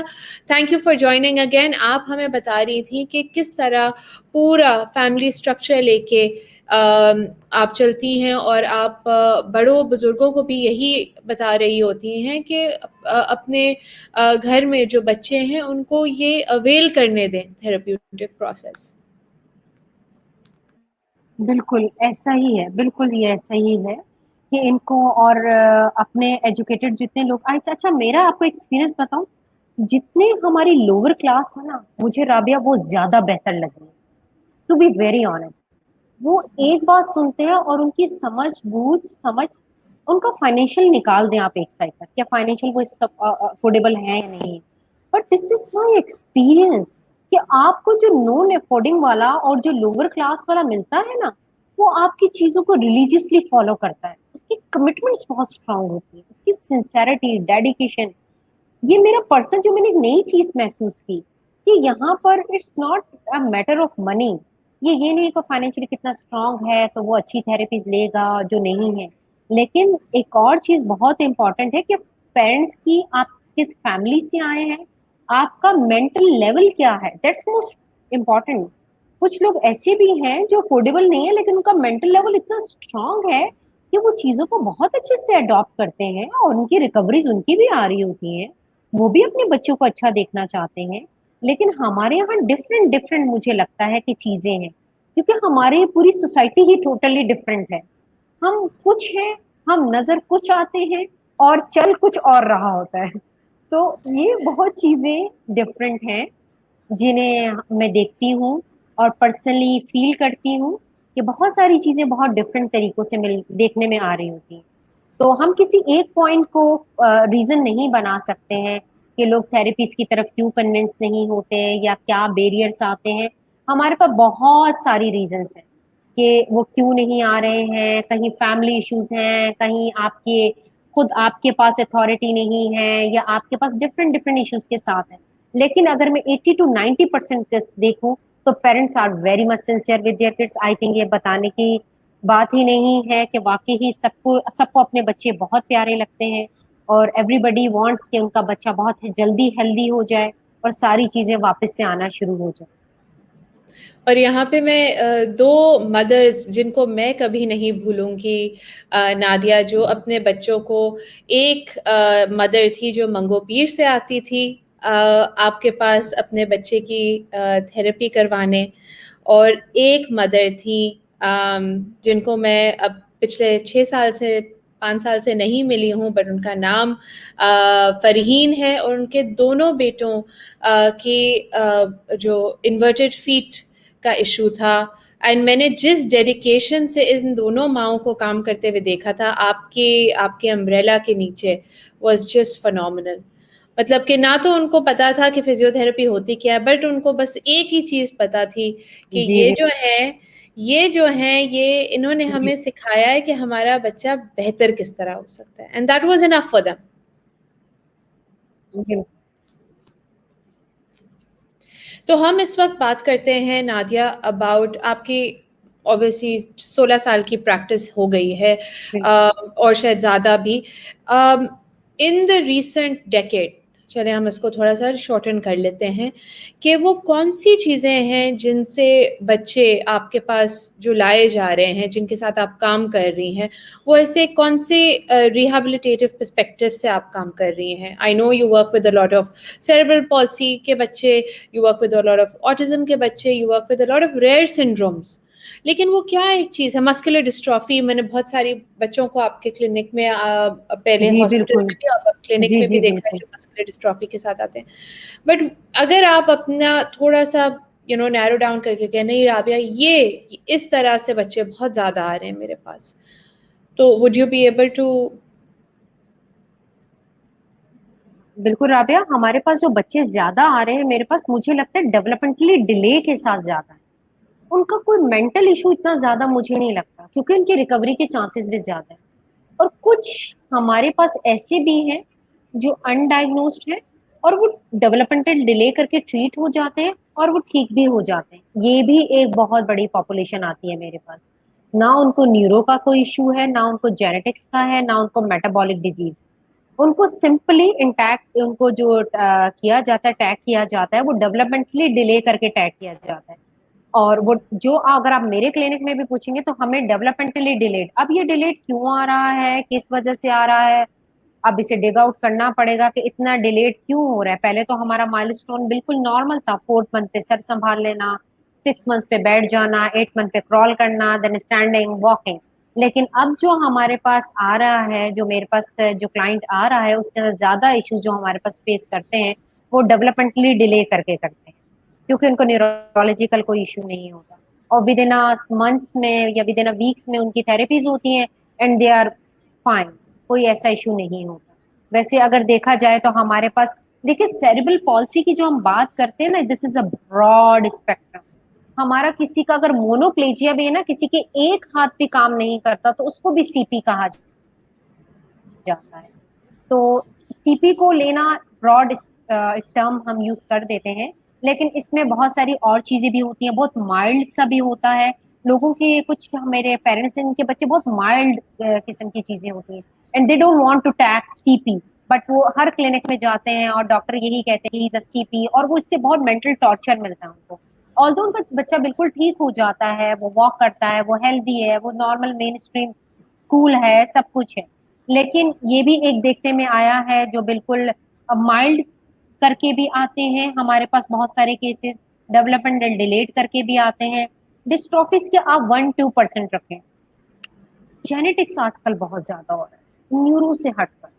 Speaker 1: thank you for joining again. आप हमें बता रही थी कि किस तरह पूरा फैमिली स्ट्रक्चर लेके आप चलती हैं और आप बड़ों बुजुर्गों को भी यही बता रही होती हैं कि अपने घर में जो बच्चे हैं उनको ये अवेल करने दें थेरेप्यूटिक प्रोसेस।
Speaker 2: बिल्कुल, ऐसा ही है, बिल्कुल ये ऐसा ही है कि इनको और अपने एजुकेटेड जितने लोग अच्छा मेरा आपको एक्सपीरियंस बताऊँ, जितने हमारी लोअर क्लास है ना, मुझे राबिया वो ज़्यादा बेहतर लगी, टू बी वेरी ऑनेस्ट। वो एक बात सुनते हैं और उनकी समझ उनका फाइनेंशियल निकाल दें आप एक साइड पर, क्या फाइनेंशियल वो सब अफोर्डेबल है या नहीं। But this is my experience कि आपको जो नॉन अफोर्डिंग वाला और जो लोअर क्लास वाला मिलता है ना, वो आपकी चीजों को रिलीजियसली फॉलो करता है, उसकी कमिटमेंट्स बहुत स्ट्रांग होती है, उसकी सिंसेरिटी, डेडिकेशन। ये मेरा पर्सनल जो मैंने एक नई चीज महसूस की कि यहाँ पर it's not a matter of money. ये नहीं कि फाइनेंशियली कितना स्ट्रांग है तो वो अच्छी थेरेपीज लेगा जो नहीं है। लेकिन एक और चीज बहुत इंपॉर्टेंट है कि पेरेंट्स की, आप किस फैमिली से आए हैं, आपका मेंटल लेवल क्या है, दैट्स मोस्ट इम्पॉर्टेंट। कुछ लोग ऐसे भी हैं जो अफोर्डेबल नहीं है लेकिन उनका मेंटल लेवल इतना स्ट्रांग है कि वो चीजों को बहुत अच्छे से अडॉप्ट करते हैं और उनकी रिकवरीज उनकी भी आ रही होती है, वो भी अपने बच्चों को अच्छा देखना चाहते हैं। लेकिन हमारे यहाँ डिफरेंट डिफरेंट मुझे लगता है कि चीजें हैं, क्योंकि हमारी पूरी सोसाइटी ही टोटली डिफरेंट है। हम कुछ हैं, हम नजर कुछ आते हैं और चल कुछ और रहा होता है। तो ये बहुत चीजें डिफरेंट हैं जिन्हें मैं देखती हूँ और पर्सनली फील करती हूँ कि बहुत सारी चीजें बहुत डिफरेंट तरीकों से मिल देखने में आ रही होती हैं। तो हम किसी एक पॉइंट को रीजन नहीं बना सकते हैं कि लोग थेरेपीज की तरफ क्यों कन्विंस नहीं होते या क्या बैरियर्स आते हैं। हमारे पास बहुत सारी रीजंस हैं कि वो क्यों नहीं आ रहे हैं, कहीं फैमिली इश्यूज हैं, कहीं आपके खुद आपके पास अथॉरिटी नहीं है या आपके पास डिफरेंट डिफरेंट इश्यूज के साथ है। लेकिन अगर मैं 80 to 90% देखूं तो parents are very much sincere with their kids. I think ये बताने की बात ही नहीं है कि वाकई ही सबको सबको अपने बच्चे बहुत प्यारे लगते हैं और एवरीबडी वांट्स कि उनका बच्चा बहुत जल्दी हेल्दी हो जाए और सारी चीजें वापस से आना शुरू हो जाए।
Speaker 1: और यहाँ पे मैं दो मदर्स जिनको मैं कभी नहीं भूलूंगी, नादिया, जो अपने बच्चों को, एक मदर थी जो मंगोपीर से आती थी आपके पास अपने बच्चे की थेरेपी करवाने, और एक मदर थी जिनको मैं अब पिछले 6 साल से 5 साल से नहीं मिली हूँ, बट उनका नाम फरहीन है, और उनके दोनों बेटों की जो इन्वर्टेड फीट का इशू था। एंड मैंने जिस डेडिकेशन से इन दोनों माओं को काम करते हुए देखा था आपके आपके अम्ब्रेला के नीचे, वाज जस्ट फिनोमिनल। मतलब कि ना तो उनको पता था कि फिजियोथेरेपी होती क्या है, बट उनको बस एक ही चीज़ पता थी कि
Speaker 2: जी
Speaker 1: ये जो है ये इन्होंने
Speaker 2: जी
Speaker 1: हमें सिखाया है कि हमारा बच्चा बेहतर किस तरह हो सकता है, and that was enough for them.
Speaker 2: जी
Speaker 1: तो हम इस वक्त बात करते हैं नादिया अबाउट आपकी, ऑब्वियसली 16 साल की प्रैक्टिस हो गई है और शायद ज़्यादा भी इन द रीसेंट डेकेड, चले हम इसको थोड़ा सा शॉर्टन कर लेते हैं कि वो कौन सी चीज़ें हैं जिनसे बच्चे आपके पास जो लाए जा रहे हैं, जिनके साथ आप काम कर रही हैं, वो ऐसे कौन से रिहैबिलिटेटिव पर्सपेक्टिव से आप काम कर रही हैं? I know you work with a lot of cerebral palsy के बच्चे, you work with a lot of autism के बच्चे, you work with a lot of rare syndromes, लेकिन वो क्या एक चीज़ है मस्कुलर डिस्ट्रॉफी। मैंने बहुत सारी बच्चों को आपके क्लिनिक में पहले
Speaker 2: जी,
Speaker 1: हॉस्पिटल
Speaker 2: बिल्कुल।
Speaker 1: में भी और क्लिनिक
Speaker 2: जी,
Speaker 1: में भी
Speaker 2: जी,
Speaker 1: देखा है
Speaker 2: बिल्कुल।
Speaker 1: जो मस्कुलर डिस्ट्रॉफी के साथ आते हैं। बट अगर आप अपना थोड़ा सा नैरो डाउन करके कहें नहीं राबिया ये इस तरह से बच्चे बहुत ज़्यादा आ रहे हैं मेरे पास, तो would you be able to?
Speaker 2: बिल्कुल राबिया, हमारे पास जो बच्चे ज्यादा आ रहे हैं मेरे पास, मुझे लगता है डेवलपमेंटली डिले के साथ ज्यादा है। उनका कोई मेंटल इशू इतना ज्यादा मुझे नहीं लगता, क्योंकि उनकी रिकवरी के चांसेस भी ज्यादा है। और कुछ हमारे पास ऐसे भी हैं जो अनडायग्नोस्ड है, और वो डेवलपमेंटल डिले करके ट्रीट हो जाते हैं और वो ठीक भी हो जाते हैं। ये भी एक बहुत बड़ी पॉपुलेशन आती है मेरे पास। ना उनको न्यूरो का कोई इशू है, ना उनको जेनेटिक्स का है, ना उनको मेटाबॉलिक डिजीज। उनको सिंपली इंटैक्ट, उनको जो किया जाता है, टैग किया जाता है, वो डेवलपमेंटली डिले करके टैग किया जाता है। और वो जो अगर आप मेरे क्लिनिक में भी पूछेंगे तो हमें डेवलपमेंटली डिलेड, अब ये डिलेड क्यों आ रहा है, किस वजह से आ रहा है, अब इसे डिग आउट करना पड़ेगा कि इतना डिलेड क्यों हो रहा है। पहले तो हमारा माइलस्टोन बिल्कुल नॉर्मल था, 4th मंथ पे सर संभाल लेना, 6 मंथ पे बैठ जाना, 8 मंथ पे क्रॉल करना, देन स्टैंडिंग वॉकिंग। लेकिन अब जो हमारे पास आ रहा है, जो मेरे पास जो क्लाइंट आ रहा है, उसके अंदर ज्यादा इश्यूज जो हमारे पास फेस करते हैं, वो डेवलपमेंटली डिले करके करते हैं, क्योंकि उनको न्यूरोलॉजिकल कोई इशू नहीं होता। और विद इन मंथ्स में या विद इन वीक्स में उनकी थेरेपीज होती हैं, एंड दे आर फाइन, कोई ऐसा इशू नहीं होता। वैसे अगर देखा जाए तो हमारे पास, देखिए सेरेब्रल पॉल्सी की जो हम बात करते हैं ना, this is a broad spectrum. हमारा किसी का अगर मोनोप्लेजिया भी है ना, किसी के एक हाथ भी काम नहीं करता, तो उसको भी सीपी कहा जाता है। तो सीपी को लेना ब्रॉड टर्म हम यूज कर देते हैं, लेकिन इसमें बहुत सारी और चीजें भी होती हैं, बहुत माइल्ड सा भी होता है। लोगों के कुछ, मेरे पेरेंट्स इनके बच्चे बहुत माइल्ड किस्म की चीजें होती हैं, and they don't want to tag CP, but वो हर क्लिनिक में जाते हैं और डॉक्टर यही कहते हैं इज अ सीपी, और वो इससे बहुत मेंटल टॉर्चर मिलता है उनको। ऑल्दो उनका बच्चा बिल्कुल ठीक हो जाता है, वो वॉक करता है, वो हेल्दी है, वो नॉर्मल मेन स्ट्रीम स्कूल है, सब कुछ है, लेकिन ये भी एक देखने में आया है जो बिल्कुल माइल्ड करके भी आते हैं हमारे पास बहुत सारे केसेस, डेवलपमेंटल डिलेड करके भी आते हैं। डिस्ट्रोफिस के आप 1-2% रखें। जेनेटिक्स आजकल बहुत ज्यादा हो रहा है न्यूरो से हटकर।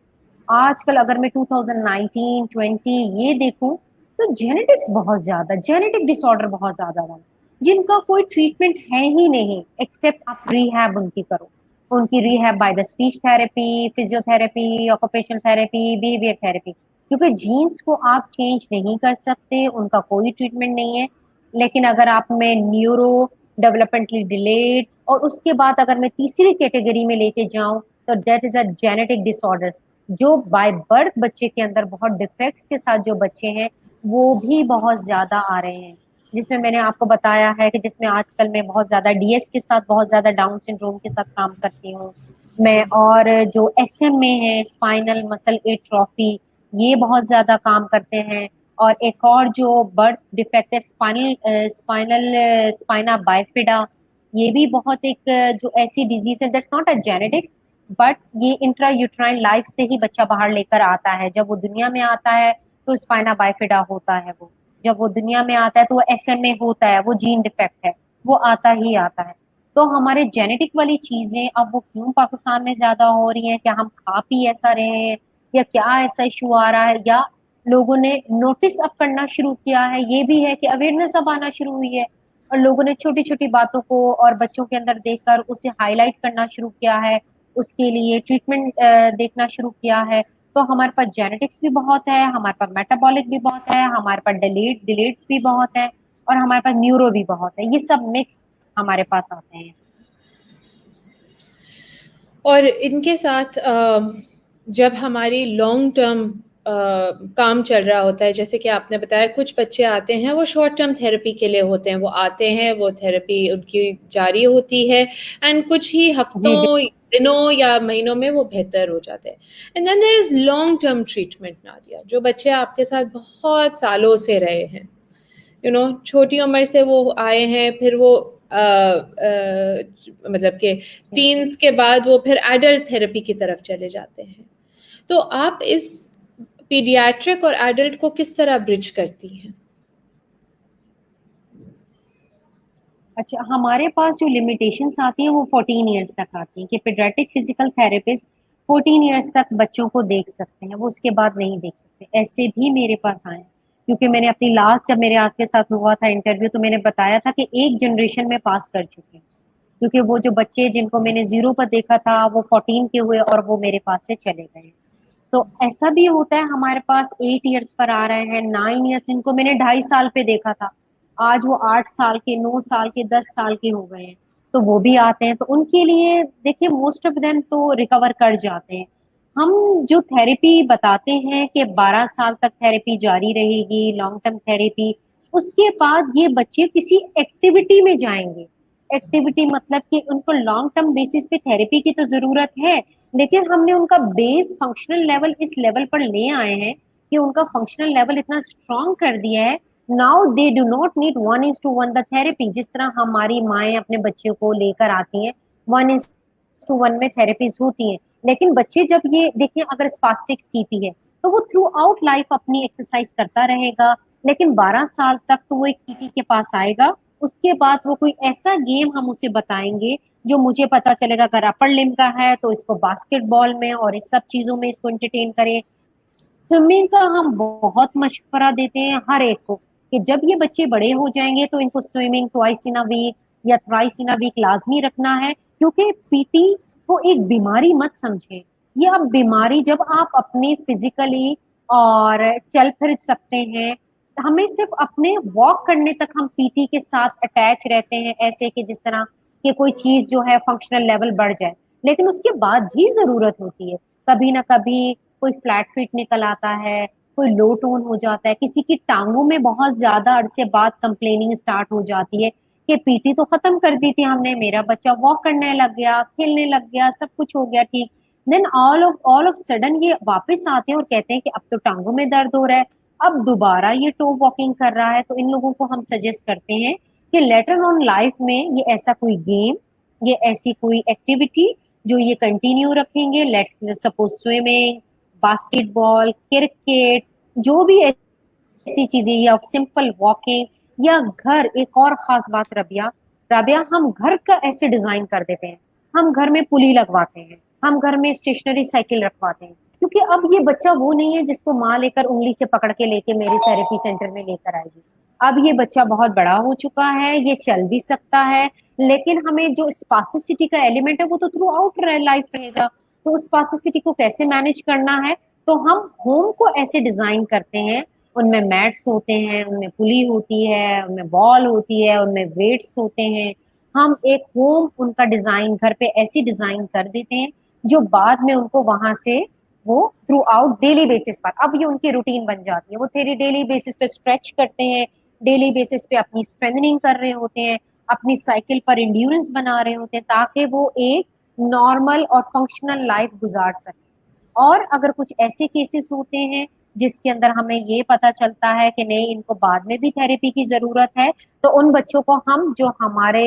Speaker 2: आजकल अगर मैं 2019-20 ये देखूं, तो जेनेटिक्स बहुत ज्यादा, जेनेटिक डिसऑर्डर बहुत ज्यादा है, जिनका कोई ट्रीटमेंट है ही नहीं, एक्सेप्ट आप रिहैब उनकी करो। उनकी rehab by the speech therapy, physiotherapy, occupational therapy, behaviour therapy, क्योंकि जीन्स को आप चेंज नहीं कर सकते, उनका कोई ट्रीटमेंट नहीं है। लेकिन अगर आप में न्यूरो, डेवलपमेंटली डिलेड, और उसके बाद अगर मैं तीसरी कैटेगरी में लेके जाऊं, तो that is a genetic disorders, जो बाय बर्थ बच्चे के अंदर बहुत डिफेक्ट्स के साथ जो बच्चे हैं, वो भी बहुत ज्यादा आ रहे हैं। जिसमें मैंने आपको बताया है कि जिसमें आजकल मैं बहुत ज्यादा डीएस के साथ, बहुत ज्यादा डाउन सिंड्रोम के साथ काम करती हूँ मैं, और जो एसएमए है, स्पाइनल मसल एट्रोफी, ये बहुत ज्यादा काम करते हैं। और एक और जो बर्थ डिफेक्ट है, स्पाइनल स्पाइना बाइफिडा, ये भी बहुत एक जो ऐसी डिजीज है, that's not a genetics, but ये इंट्रा यूट्राइन लाइफ से ही बच्चा बाहर लेकर आता है। जब वो दुनिया में आता है तो स्पाइना बाइफिडा होता है वो, जब वो दुनिया में आता है तो वो एसएमए होता है, वो जीन डिफेक्ट है, वो आता ही आता है। तो हमारे जेनेटिक वाली चीजें अब वो क्यों पाकिस्तान में ज्यादा हो रही हैं, क्या हम खा पी ऐसा रहे हैं, या क्या ऐसा इशू आ रहा है, या लोगों ने नोटिस अब करना शुरू किया है, ये भी है कि अवेयरनेस अब आना शुरू हुई है, और लोगों ने छोटी छोटी बातों को और बच्चों के अंदर देखकर उसे हाईलाइट करना शुरू किया है, उसके लिए ट्रीटमेंट देखना शुरू किया है। तो हमारे पास जेनेटिक्स भी बहुत है, हमारे पास मेटाबॉलिक भी बहुत है, हमारे पास डिलीट डिलीट भी बहुत है, और हमारे पास न्यूरो भी बहुत है, ये सब मिक्स हमारे पास आते हैं।
Speaker 1: और इनके साथ जब हमारी लॉन्ग टर्म काम चल रहा होता है। जैसे कि आपने बताया कुछ बच्चे आते हैं वो शॉर्ट टर्म थेरेपी के लिए होते हैं, वो आते हैं, वो थेरेपी उनकी जारी होती है एंड कुछ ही
Speaker 2: जी
Speaker 1: हफ्तों, दिनों या महीनों में वो बेहतर हो जाते हैं। And then there is long term treatment Nadia, जो बच्चे आपके साथ बहुत सालों से रहे हैं, छोटी उम्र से वो आए हैं, फिर वो मतलब कि टीन्स के बाद वो फिर एडल्ट थेरेपी की तरफ चले जाते हैं। तो आप इस पीडियाट्रिक और एडल्ट को किस तरह ब्रिज करती हैं?
Speaker 2: अच्छा, हमारे पास जो लिमिटेशंस आती है वो 14 ईयर्स तक आती है कि पीडियाट्रिक फिजिकल थेरेपिस्ट 14 ईयर्स तक बच्चों को देख सकते हैं, वो उसके बाद नहीं देख सकते। ऐसे भी मेरे पास आए हैं, क्योंकि मैंने अपनी लास्ट जब मेरे आपके साथ हुआ था इंटरव्यू तो मैंने बताया था कि एक जनरेशन में पास कर चुके हैं, क्योंकि वो जो बच्चे जिनको मैंने 0 पर देखा था वो 14 के हुए और वो मेरे पास से चले गए। तो ऐसा भी होता है, हमारे पास 8 ईयर्स पर आ रहे हैं, 9 ईयर्स जिनको मैंने 2.5 साल पे देखा था, आज वो 8 साल के, 9 साल के, 10 साल के हो गए हैं। तो वो भी आते हैं, तो उनके लिए देखिए मोस्ट ऑफ देम तो रिकवर कर जाते हैं। हम जो थेरेपी बताते हैं कि 12 साल तक थेरेपी जारी रहेगी, लॉन्ग टर्म थेरेपी, उसके बाद ये बच्चे किसी एक्टिविटी में जाएंगे। एक्टिविटी मतलब कि उनको लॉन्ग टर्म बेसिस पे थेरेपी की तो जरूरत है, लेकिन हमने उनका बेस फंक्शनल लेवल इस लेवल पर ले आए हैं कि उनका फंक्शनल लेवल इतना स्ट्रॉन्ग कर दिया है। Now they do not need 1:1 the therapy, जिस तरह हमारी माएँ अपने बच्चों को लेकर आती हैं 1:1 में थेरेपीज होती हैं। लेकिन बच्चे जब ये देखिए, अगर स्पास्टिक सीपी है तो वो थ्रू आउट लाइफ अपनी एक्सरसाइज करता रहेगा, लेकिन 12 साल तक तो वो एक पीटी के पास आएगा। उसके बाद वो कोई ऐसा गेम हम उसे बताएंगे जो मुझे पता चलेगा, अगर अपर लिम का है तो इसको बास्केटबॉल में और इस सब चीजों में इसको एंटरटेन करें। स्विमिंग का हम बहुत मशवरा देते हैं हर एक को कि जब ये बच्चे बड़े हो जाएंगे तो इनको swimming twice in a week या थ्राइस इन अ वीक लाजमी रखना है, क्योंकि पीटी को एक बीमारी मत समझे। ये अब बीमारी, जब आप अपनी फिजिकली और चल फिर सकते हैं, हमें सिर्फ अपने वॉक करने तक हम पीटी के साथ अटैच रहते हैं, ऐसे कि जिस तरह कि कोई चीज जो है फंक्शनल लेवल बढ़ जाए, लेकिन उसके बाद भी जरूरत होती है। कभी ना कभी कोई फ्लैट फीट निकल आता है, कोई लो टोन हो जाता है, किसी की टांगों में बहुत ज्यादा अरसे बाद कंप्लेनिंग स्टार्ट हो जाती है कि पीटी तो खत्म कर दी थी हमने, मेरा बच्चा वॉक करने लग गया, खेलने लग गया, सब कुछ हो गया ठीक, देन ऑल ऑफ सडन ये वापस आते हैं और कहते हैं कि अब तो टांगों में दर्द हो रहा है, अब दोबारा ये टो वॉकिंग कर रहा है। तो इन लोगों को हम सजेस्ट करते हैं कि लेटर ऑन लाइफ में ये ऐसा कोई गेम, ये ऐसी कोई एक्टिविटी जो ये कंटिन्यू रखेंगे, let's suppose swimming, basketball, cricket, जो भी ऐसी चीजें, या सिंपल वॉकिंग, या घर। एक और खास बात रबिया, राबिया, हम घर का ऐसे डिजाइन कर देते हैं, हम घर में पुली लगवाते हैं, हम घर में स्टेशनरी साइकिल रखवाते हैं, क्योंकि अब ये बच्चा वो नहीं है जिसको माँ लेकर उंगली से पकड़ के लेके मेरे थेरेपी सेंटर में लेकर आएगी। अब ये बच्चा बहुत बड़ा हो चुका है, ये चल भी सकता है, लेकिन हमें जो स्पासिसिटी का एलिमेंट है वो तो थ्रू आउट लाइफ रहेगा। तो उस स्पासिसिटी को कैसे मैनेज करना है, तो हम होम को ऐसे डिजाइन करते हैं, उनमें मैट्स होते हैं, उनमें पुली होती है, उनमें बॉल होती है, उनमें वेट्स होते हैं। हम एक होम उनका डिजाइन घर पे ऐसी डिजाइन कर देते हैं जो बाद में उनको वहां से वो थ्रू आउट डेली बेसिस पर, अब ये उनकी रूटीन बन जाती है, वो तेरी डेली बेसिस पे स्ट्रेच करते हैं, डेली बेसिस पे अपनी स्ट्रेंथनिंग कर रहे होते हैं, अपनी साइकिल पर इंड्योरेंस बना रहे होते हैं, ताकि वो एक नॉर्मल और फंक्शनल लाइफ गुजार सके। और अगर कुछ ऐसे केसेस होते हैं जिसके अंदर हमें ये पता चलता है कि नहीं, इनको बाद में भी थेरेपी की जरूरत है, तो उन बच्चों को हम, जो हमारे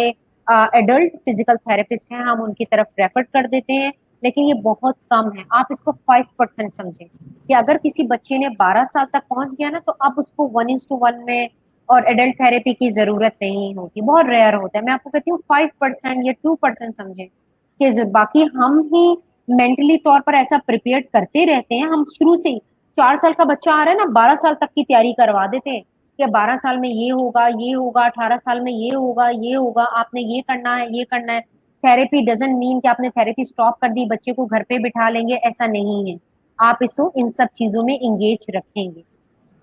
Speaker 2: एडल्ट फिजिकल थेरेपिस्ट हैं, हम उनकी तरफ रेफर कर देते हैं। लेकिन ये बहुत कम है, आप इसको 5% समझें कि अगर किसी बच्चे ने 12 साल तक पहुंच गया ना, तो अब उसको 1:1 में और एडल्ट थेरेपी की जरूरत नहीं होती, बहुत रेयर होता है। मैं आपको कहती हूँ 5% या 2% समझें कि बाकी हम ही मेंटली तौर पर ऐसा प्रिपेयर करते रहते हैं। हम शुरू से ही, 4 साल का बच्चा आ रहा है ना, 12 साल तक की तैयारी करवा देते हैं कि 12 साल में ये होगा, ये होगा, 18 साल में ये होगा, ये होगा, आपने ये करना है, ये करना है। थेरेपी डजंट मीन कि आपने थेरेपी स्टॉप कर दी, बच्चे को घर पे बिठा लेंगे, ऐसा नहीं है। आप इसको इन सब चीजों में इंगेज रखेंगे,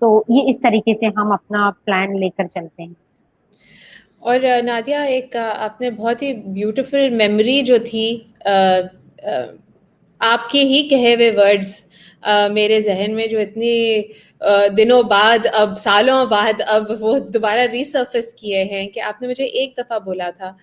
Speaker 2: तो ये इस तरीके से हम अपना प्लान लेकर चलते हैं।
Speaker 1: और नादिया, एक आपने बहुत ही ब्यूटीफुल मेमोरी जो थी, अ, आपके ही कहे हुए वर्ड्स मेरे जहन में जो इतनी दिनों बाद, अब सालों बाद, अब वो दोबारा रीसर्फेस किए हैं कि आपने मुझे एक दफ़ा बोला था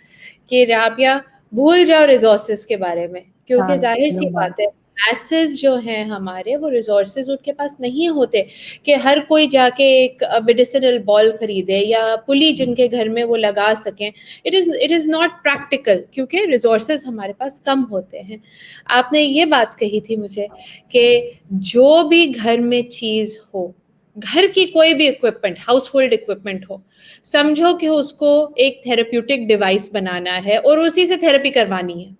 Speaker 1: कि राबिया भूल जाओ रिसोर्सेज के बारे में, क्योंकि
Speaker 2: हाँ,
Speaker 1: जाहिर सी
Speaker 2: नो
Speaker 1: बात
Speaker 2: बात।
Speaker 1: है मैसेज जो हैं हमारे, वो रिसोर्सेज उनके पास नहीं होते कि हर कोई जाके एक मेडिसिनल बॉल खरीदे या पुली जिनके घर में वो लगा सकें। इट इज़ नॉट प्रैक्टिकल, क्योंकि रिसोर्सेज हमारे पास कम होते हैं। आपने ये बात कही थी मुझे कि जो भी घर में चीज़ हो, घर की कोई भी इक्विपमेंट, हाउस होल्ड इक्विपमेंट हो, समझो कि उसको एक थेरेप्यूटिक डिवाइस बनाना है और उसी से थेरेपी करवानी है।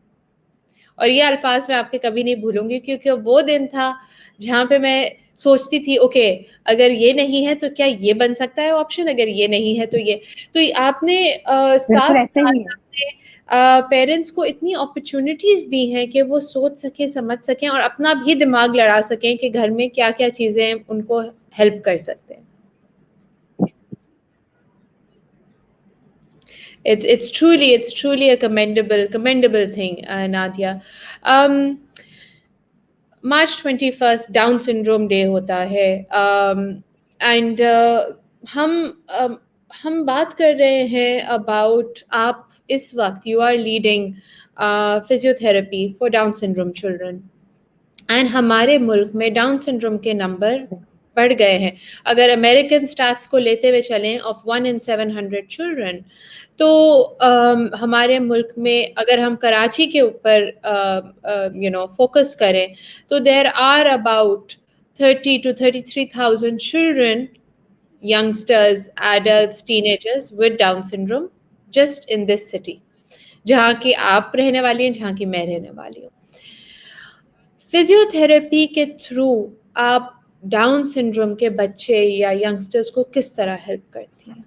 Speaker 1: और ये अल्फाज मैं आपके कभी नहीं भूलूंगी, क्योंकि वो दिन था जहाँ पे मैं सोचती थी ओके, अगर ये नहीं है तो क्या ये बन सकता है ऑप्शन, अगर ये नहीं है तो ये। तो आपने
Speaker 2: बिल्कुल
Speaker 1: 7
Speaker 2: ऐसे
Speaker 1: साल
Speaker 2: ही है।
Speaker 1: आपने पेरेंट्स को इतनी अपॉर्चुनिटीज दी हैं कि वो सोच सकें, समझ सकें और अपना भी दिमाग लड़ा सकें कि घर में क्या क्या चीज़ें उनको हेल्प कर सकते हैं। It's truly a commendable thing, Nadia. Um, March 21st down syndrome day होता है, एंड हम हम बात कर रहे हैं अबाउट, आप इस वक्त you are leading physiotherapy for Down syndrome children, and हमारे मुल्क में डाउन सिंड्रोम के नंबर बढ़ गए हैं। अगर अमेरिकन स्टैट्स को लेते हुए चलें, ऑफ 1 in 700 चिल्ड्रन, तो हमारे मुल्क में अगर हम कराची के ऊपर फोकस करें, तो there are about 30 to 33,000 children, youngsters, adults, teenagers with Down syndrome just in this city, जहाँ की आप रहने वाली हैं, जहाँ की मैं रहने वाली हूँ। फिजियोथेरेपी के थ्रू आप डाउन सिंड्रोम के बच्चे या यंगस्टर्स को किस तरह हेल्प करती हैं?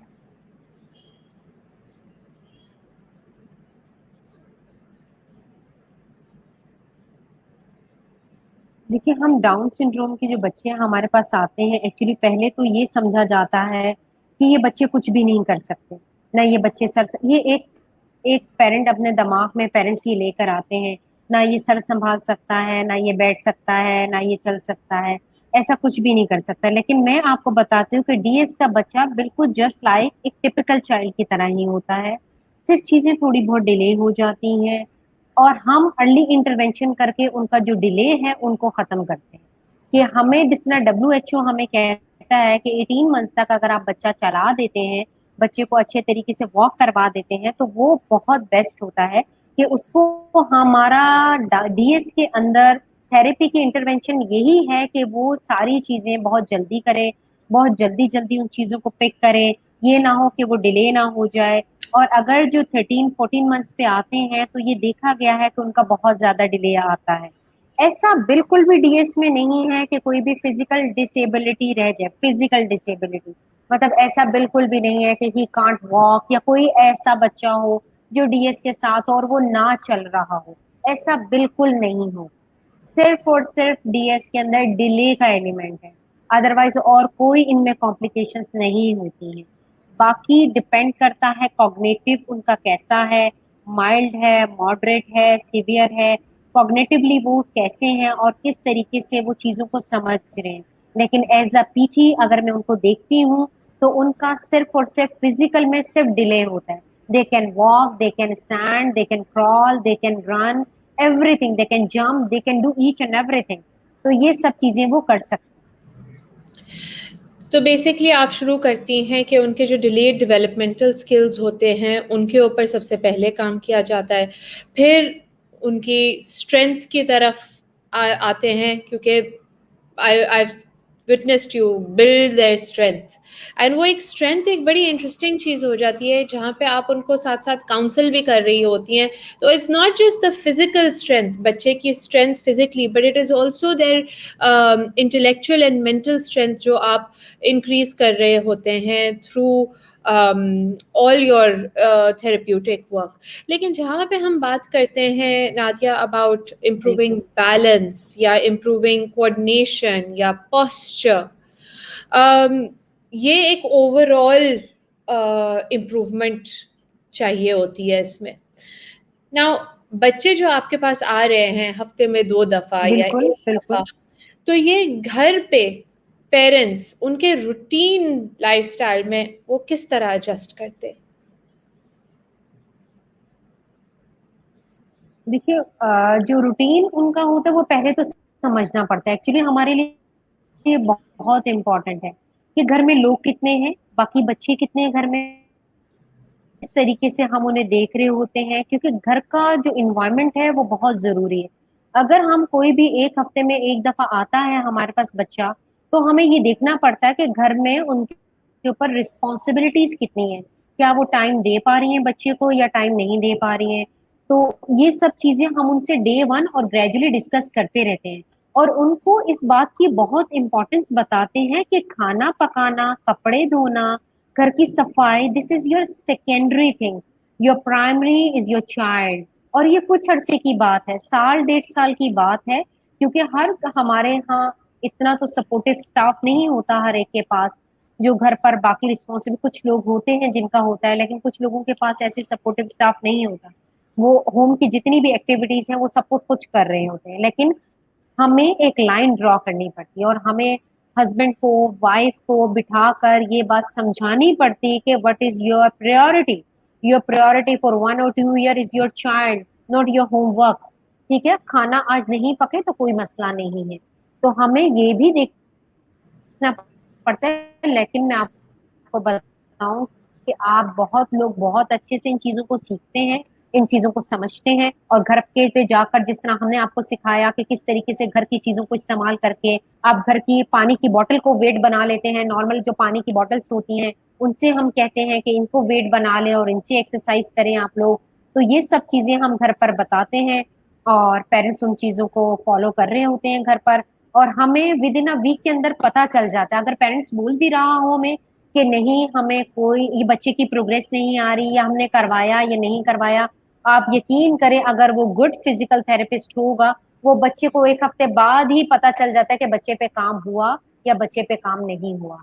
Speaker 2: देखिए, हम डाउन सिंड्रोम के जो बच्चे हमारे पास आते हैं, एक्चुअली पहले तो ये समझा जाता है कि ये बच्चे कुछ भी नहीं कर सकते, ना ये बच्चे ये एक एक पेरेंट अपने दिमाग में पेरेंट्स ये लेकर आते हैं, ना ये सर संभाल सकता है, ना ये बैठ सकता है, ना ये चल सकता है, ऐसा कुछ भी नहीं कर सकता। लेकिन मैं आपको बताती हूँ कि डीएस का बच्चा बिल्कुल जस्ट लाइक एक टिपिकल चाइल्ड की तरह ही होता है, सिर्फ चीजें थोड़ी बहुत डिले हो जाती हैं और हम अर्ली इंटरवेंशन करके उनका जो डिले है उनको खत्म करते हैं। कि हमें जितना डब्ल्यूएचओ हमें कहता है कि 18 मंथ्स तक अगर आप बच्चा चला देते हैं, बच्चे को अच्छे तरीके से वॉक करवा देते हैं, तो वो बहुत बेस्ट होता है कि उसको हमारा डीएस के अंदर थेरेपी की इंटरवेंशन यही है कि वो सारी चीजें बहुत जल्दी करे, बहुत जल्दी जल्दी उन चीजों को पिक करे, ये ना हो कि वो डिले ना हो जाए। और अगर जो 13-14 मंथ्स पे आते हैं तो ये देखा गया है कि उनका बहुत ज्यादा डिले आता है। ऐसा बिल्कुल भी डीएस में नहीं है कि कोई भी फिजिकल डिसेबिलिटी रह जाए, फिजिकल डिसेबिलिटी मतलब ऐसा बिल्कुल भी नहीं है कि ही कांट वॉक या कोई ऐसा बच्चा हो जो डीएस के साथ और वो ना चल रहा हो, ऐसा बिल्कुल नहीं हो। सिर्फ और सिर्फ डीएस के अंदर डिले का एलिमेंट है, अदरवाइज और कोई इनमें कॉम्प्लिकेशंस नहीं होती हैं। बाकी डिपेंड करता है कॉग्निटिव उनका कैसा है, माइल्ड है, मॉडरेट है, सिवियर है, कॉग्निटिवली वो कैसे हैं और किस तरीके से वो चीजों को समझ रहे हैं। लेकिन एज अ पीटी अगर मैं उनको देखती हूँ तो उनका सिर्फ और सिर्फ फिजिकल में सिर्फ डिले होता है। They can walk, they can stand, they can crawl, they can run, everything, they can jump, they can do each and everything. तो ये सब चीजें वो कर सकते हैं।
Speaker 1: तो बेसिकली आप शुरू करती हैं कि उनके जो डिलेड डेवलपमेंटल स्किल्स होते हैं उनके ऊपर सबसे पहले काम किया जाता है, फिर उनकी स्ट्रेंथ की तरफ आते हैं, क्योंकि I've witnessed you build their strength, and वो एक स्ट्रेंथ एक बड़ी इंटरेस्टिंग चीज़ हो जाती है जहाँ पे आप उनको साथ साथ काउंसल भी कर रही होती हैं। तो it's not just the physical strength, बच्चे की strength physically, but it is also there intellectual and mental strength जो आप इंक्रीज कर रहे होते हैं through all your therapeutic work. लेकिन जहाँ पे हम बात करते हैं नादिया अबाउट इम्प्रूविंग बैलेंस या इम्प्रूविंग कोऑर्डिनेशन या पोस्चर, ये एक ओवरऑल इम्प्रूवमेंट चाहिए होती है इसमें। नाउ बच्चे जो आपके पास आ रहे हैं हफ्ते में 2 दफ़ा या
Speaker 2: बिल्कुल
Speaker 1: 1
Speaker 2: बिल्कुल।
Speaker 1: दफ़ा, तो ये घर पे पेरेंट्स उनके रूटीन लाइफस्टाइल में वो किस तरह एडजस्ट करते?
Speaker 2: देखिए जो रूटीन उनका होता है वो पहले तो समझना पड़ता है। एक्चुअली हमारे लिए ये बहुत इम्पोर्टेंट है कि घर में लोग कितने हैं, बाकी बच्चे कितने हैं घर में, इस तरीके से हम उन्हें देख रहे होते हैं, क्योंकि घर का जो इन्वायरमेंट है वो बहुत जरूरी है। अगर हम कोई भी एक हफ्ते में एक दफा आता है हमारे पास बच्चा, तो हमें ये देखना पड़ता है कि घर में उनके ऊपर रिस्पॉन्सिबिलिटीज कितनी है, क्या वो टाइम दे पा रही हैं बच्चे को या टाइम नहीं दे पा रही हैं। तो ये सब चीजें हम उनसे डे वन और ग्रेजुअली डिस्कस करते रहते हैं, और उनको इस बात की बहुत इंपॉर्टेंस बताते हैं कि खाना पकाना, कपड़े धोना, घर की सफाई, this is your secondary things, your primary is your child. और ये कुछ अरसे की बात है, साल 1.5 साल की बात है, क्योंकि हर हमारे यहाँ इतना तो सपोर्टिव स्टाफ नहीं होता हर एक के पास, जो घर पर बाकी रिस्पॉन्सिबल कुछ लोग होते हैं जिनका होता है, लेकिन कुछ लोगों के पास ऐसे सपोर्टिव स्टाफ नहीं होता। वो होम की जितनी भी एक्टिविटीज हैं वो सब कुछ कर रहे होते हैं, लेकिन हमें एक लाइन ड्रॉ करनी पड़ती है, और हमें हस्बैंड को, वाइफ को बिठाकर ये बात समझानी पड़ती है कि what is your priority. Your priority for 1 or 2 year is your child, not your homework. ठीक है, खाना आज नहीं पके तो कोई मसला नहीं है, तो हमें ये भी देखना पड़ता है। लेकिन मैं आपको बताऊं कि आप बहुत लोग बहुत अच्छे से इन चीजों को सीखते हैं, इन चीजों को समझते हैं, और घर के पे जाकर जिस तरह हमने आपको सिखाया कि किस तरीके से घर की चीजों को इस्तेमाल करके आप घर की पानी की बोतल को वेट बना लेते हैं। नॉर्मल जो पानी की बोतल्स होती हैं उनसे हम कहते हैं कि इनको वेट बना लें और इनसे एक्सरसाइज करें आप लोग। तो ये सब चीजें हम घर पर बताते हैं, और पेरेंट्स उन चीजों को फॉलो कर रहे होते हैं घर पर, और हमें विद इन अ वीक के अंदर पता चल जाता है। अगर पेरेंट्स बोल भी रहा हो हमें कि नहीं, हमें कोई ये बच्चे की प्रोग्रेस नहीं आ रही, या हमने करवाया या नहीं करवाया, आप यकीन करें अगर वो गुड फिजिकल थेरेपिस्ट होगा, वो बच्चे को 1 हफ्ते बाद ही पता चल जाता है कि बच्चे पे काम हुआ या बच्चे पे काम नहीं हुआ।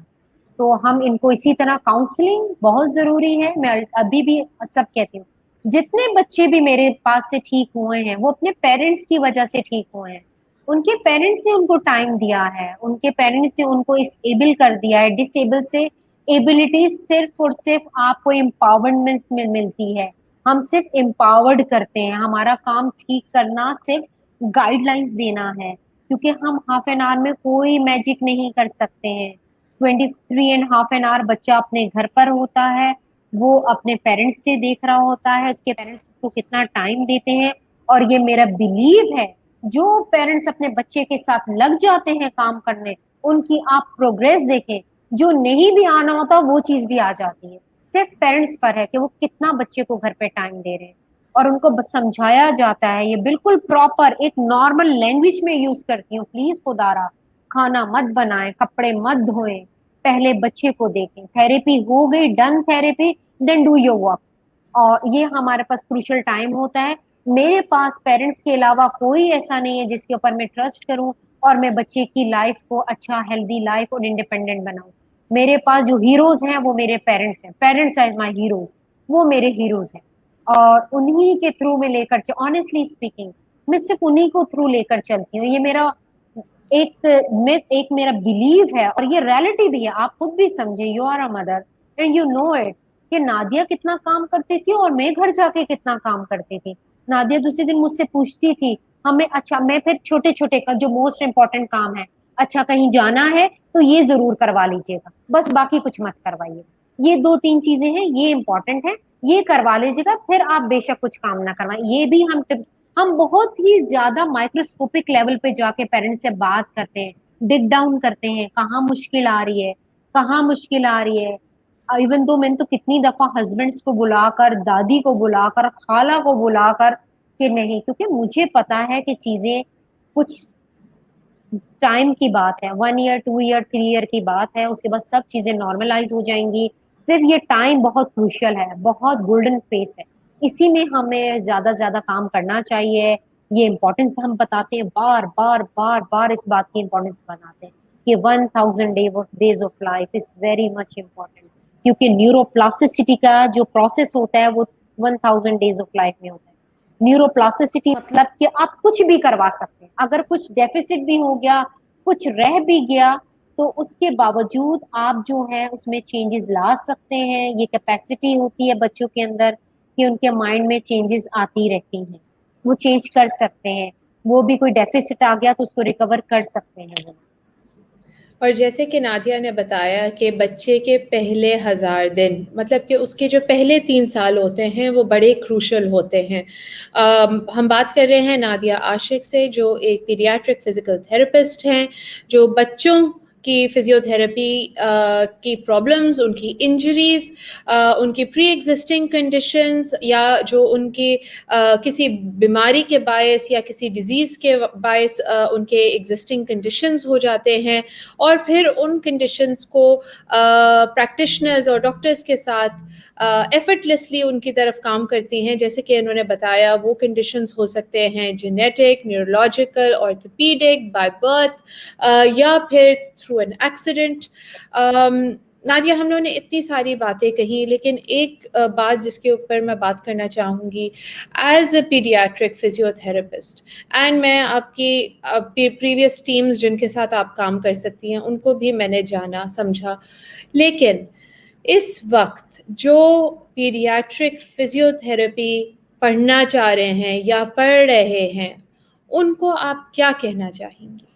Speaker 2: तो हम इनको इसी तरह, काउंसलिंग बहुत जरूरी है। मैं अभी भी सब कहती हूँ, जितने बच्चे भी मेरे पास से ठीक हुए हैं वो अपने पेरेंट्स की वजह से ठीक हुए हैं। उनके पेरेंट्स ने उनको टाइम दिया है, उनके पेरेंट्स ने उनको इस एबल कर दिया है। डिसेबल से एबिलिटी सिर्फ और सिर्फ आपको एम्पावरमेंट में मिलती है। हम सिर्फ एम्पावर्ड करते हैं, हमारा काम ठीक करना, सिर्फ गाइडलाइंस देना है, क्योंकि हम हाफ एन आवर में कोई मैजिक नहीं कर सकते हैं। 23.5 hours बच्चा अपने घर पर होता है, वो अपने पेरेंट्स से देख रहा होता है, उसके पेरेंट्स को कितना टाइम देते हैं। और ये मेरा बिलीव है, जो पेरेंट्स अपने बच्चे के साथ लग जाते हैं काम करने, उनकी आप प्रोग्रेस देखें, जो नहीं भी आना होता वो चीज भी आ जाती है। सिर्फ पेरेंट्स पर है कि वो कितना बच्चे को घर पे टाइम दे रहे हैं, और उनको समझाया जाता है। ये बिल्कुल प्रॉपर एक नॉर्मल लैंग्वेज में यूज करती हूँ, प्लीज खुदारा, खाना मत बनाएं, कपड़े मत धोएं, पहले बच्चे को देखें, थेरेपी हो गई, done therapy, then do your work. और ये हमारे पास क्रूशियल टाइम होता है। मेरे पास पेरेंट्स के अलावा कोई ऐसा नहीं है जिसके ऊपर मैं ट्रस्ट करूं और मैं बच्चे की लाइफ को अच्छा, हेल्दी लाइफ और इंडिपेंडेंट बनाऊं। मेरे पास जो हीरोज हैं वो मेरे पेरेंट्स हैं, पेरेंट्स आर माय हीरोज, वो मेरे हीरोज हैं। और उन्हीं के थ्रू में लेकर, ऑनेस्टली स्पीकिंग, मैं सिर्फ उन्हीं को थ्रू लेकर चलती हूँ। ये मेरा एक मेरा बिलीव है, और ये रियलिटी भी है। आप खुद भी समझे, you are a mother and you know it, कि नादिया कितना काम करती थी और मैं घर जाके कितना काम करती थी। नादिया दूसरे दिन मुझसे पूछती थी, हमें अच्छा, मैं फिर छोटे छोटे का जो मोस्ट इम्पोर्टेंट काम है, अच्छा कहीं जाना है तो ये जरूर करवा लीजिएगा, बस बाकी कुछ मत करवाइए, ये 2-3 चीजें हैं, ये इंपॉर्टेंट है, ये करवा लीजिएगा, फिर आप बेशक कुछ काम ना करवाएं। ये भी हम टिप्स, हम बहुत ही ज्यादा माइक्रोस्कोपिक लेवल पे जाके पेरेंट्स से बात करते हैं, डिग डाउन करते हैं, कहाँ मुश्किल आ रही है, कहाँ मुश्किल आ रही है। इवन दो मैंने तो कितनी दफा हस्बैंड्स को बुलाकर, दादी को बुलाकर, खाला को बुलाकर, कि नहीं, क्योंकि मुझे पता है कि चीजें कुछ टाइम की बात है, 1 year 2 year 3 year की बात है, उसके बाद सब चीजें नॉर्मलाइज हो जाएंगी। सिर्फ ये टाइम बहुत क्रूशियल है, बहुत गोल्डन फेस है, इसी में हमें ज्यादा ज्यादा काम करना चाहिए। ये इम्पोर्टेंस हम बताते हैं, बार बार बार बार इस बात की इम्पोर्टेंस बनाते हैं कि 1000 days of life is very much important, क्योंकि न्यूरोप्लास्टिसिटी का जो प्रोसेस होता है वो 1000 डेज ऑफ लाइफ में होता है। न्यूरोप्लास्टिसिटी मतलब कि आप कुछ भी करवा सकते हैं, अगर कुछ डेफिसिट भी हो गया कुछ रह भी गया तो उसके बावजूद आप जो है उसमें चेंजेस ला सकते हैं। ये कैपेसिटी होती है बच्चों के अंदर कि उनके माइंड में चेंजेस आती रहती हैं, वो चेंज कर सकते हैं। वो भी कोई डेफिसिट आ गया तो उसको रिकवर कर सकते हैं वो।
Speaker 1: और जैसे कि नादिया ने बताया कि बच्चे के पहले 1000 दिन, मतलब कि उसके जो पहले 3 साल होते हैं वो बड़े क्रूशल होते हैं। हम बात कर रहे हैं नादिया आशिक से, जो एक पीडियाट्रिक फिजिकल थेरेपिस्ट हैं, जो बच्चों की फिजियोथेरेपी की प्रॉब्लम्स, उनकी इंजरीज, उनकी प्री एग्जिस्टिंग कंडीशंस, या जो उनकी किसी बीमारी के बायस या किसी डिजीज़ के बायस उनके एग्जिस्टिंग कंडीशंस हो जाते हैं, और फिर उन कंडीशंस को प्रैक्टिशनर्स और डॉक्टर्स के साथ एफर्टलेसली उनकी तरफ काम करती हैं। जैसे कि उन्होंने बताया, वो कंडीशंस हो सकते हैं genetic, neurological, orthopaedic, by birth, या फिर थ्रू एन एक्सीडेंट। नादिया, हम लोगों ने इतनी सारी बातें कही, लेकिन एक बात जिसके ऊपर मैं बात करना चाहूँगी, as a paediatric physiotherapist, and मैं आपकी प्रीवियस टीम्स जिनके साथ आप काम कर सकती हैं उनको भी मैंने जाना समझा, लेकिन इस वक्त जो पीडियाट्रिक फिजियोथेरेपी पढ़ना चाह रहे हैं या पढ़ रहे हैं, उनको आप क्या कहना चाहेंगी?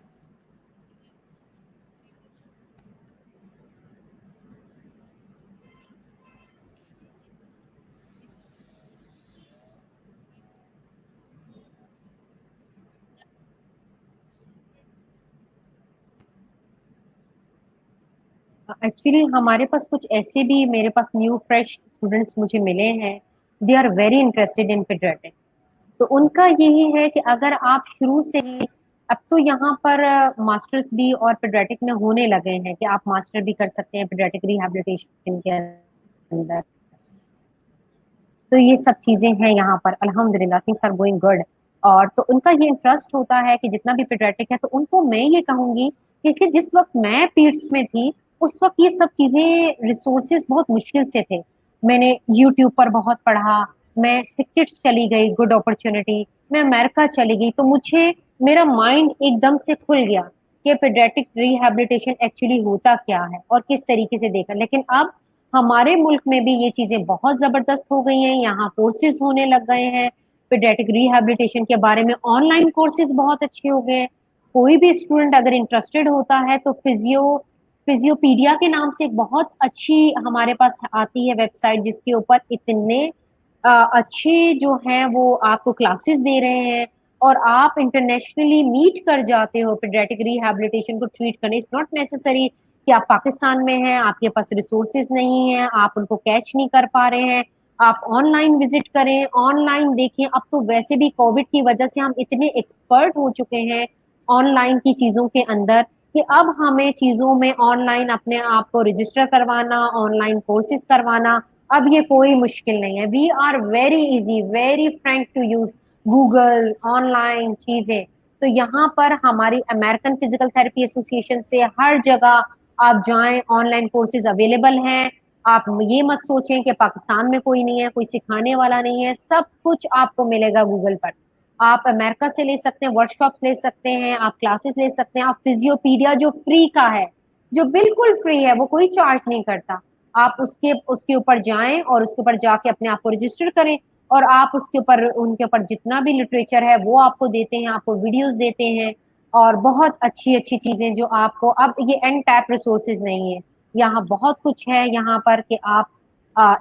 Speaker 2: एक्चुअली हमारे पास कुछ ऐसे भी, मेरे पास न्यू फ्रेश स्टूडेंट्स मुझे मिले हैं, they are very interested in paediatrics. तो उनका यही है कि अगर आप शुरू से ही, अब तो यहाँ पर मास्टर्स भी और पीडियाट्रिक में होने लगे हैं कि आप मास्टर भी कर सकते हैं पीडियाट्रिक रिहैबिलिटेशन के अंदर। तो ये सब चीजें हैं यहाँ पर, अल्हम्दुलिल्लाह थिंग्स आर गोइंग गुड। और तो उनका ये इंटरेस्ट होता है कि जितना भी पीडियाट्रिक है, तो उनको मैं ये कहूंगी कि जिस वक्त मैं पीड्स में थी उस वक्त ये सब चीजें, रिसोर्सेज बहुत मुश्किल से थे। मैंने यूट्यूब पर बहुत पढ़ा, मैं सिक्किट्स चली गई, गुड अपॉर्चुनिटी, मैं अमेरिका चली गई, तो मुझे, मेरा माइंड एकदम से खुल गया कि पीडियाट्रिक रिहैबिलिटेशन एक्चुअली होता क्या है और किस तरीके से देखा। लेकिन अब हमारे मुल्क में भी ये चीजें बहुत जबरदस्त हो गई हैं, यहाँ कोर्सेज होने लग गए हैं पीडियाट्रिक रिहैबिलिटेशन के बारे में, ऑनलाइन कोर्सेज बहुत अच्छे हो गए हैं। कोई भी स्टूडेंट अगर इंटरेस्टेड होता है तो फिजियोपीडिया के नाम से एक बहुत अच्छी हमारे पास आती है वेबसाइट, जिसके ऊपर इतने अच्छे जो हैं वो आपको क्लासेस दे रहे हैं, और आप इंटरनेशनली मीट कर जाते हो पीडियाट्रिक रिहैबिलिटेशन को ट्रीट करने। इट्स नॉट नेसेसरी कि आप पाकिस्तान में हैं, आपके पास रिसोर्सेज नहीं है, आप उनको कैच नहीं कर पा रहे हैं, आप ऑनलाइन विजिट करें, ऑनलाइन देखें। अब तो वैसे भी कोविड की वजह से हम इतने एक्सपर्ट हो चुके हैं ऑनलाइन की चीजों के अंदर कि अब हमें चीजों में ऑनलाइन अपने आप को रजिस्टर करवाना, ऑनलाइन कोर्सेज करवाना, अब ये कोई मुश्किल नहीं है। We are very easy, very frank to use Google, online चीजें। तो यहाँ पर हमारी अमेरिकन फिजिकल थेरेपी एसोसिएशन से हर जगह आप जाएं, ऑनलाइन कोर्सेज अवेलेबल हैं। आप ये मत सोचें कि पाकिस्तान में कोई नहीं है, कोई सिखाने वाला नहीं है, सब कुछ आपको मिलेगा गूगल पर। आप अमेरिका से ले सकते हैं, वर्कशॉप्स ले सकते हैं, आप क्लासेस ले सकते हैं, आप फिजियोपीडिया जो फ्री का है, जो बिल्कुल फ्री है, वो कोई चार्ज नहीं करता, आप उसके उसके ऊपर जाएं और उसके ऊपर जाके अपने आप को रजिस्टर करें, और आप उसके ऊपर, उनके ऊपर जितना भी लिटरेचर है वो आपको देते हैं, आपको वीडियोस देते हैं, और बहुत अच्छी अच्छी चीजें जो आपको, अब ये एंड टैप रिसोर्सेज नहीं है, यहाँ बहुत कुछ है यहाँ पर कि आप,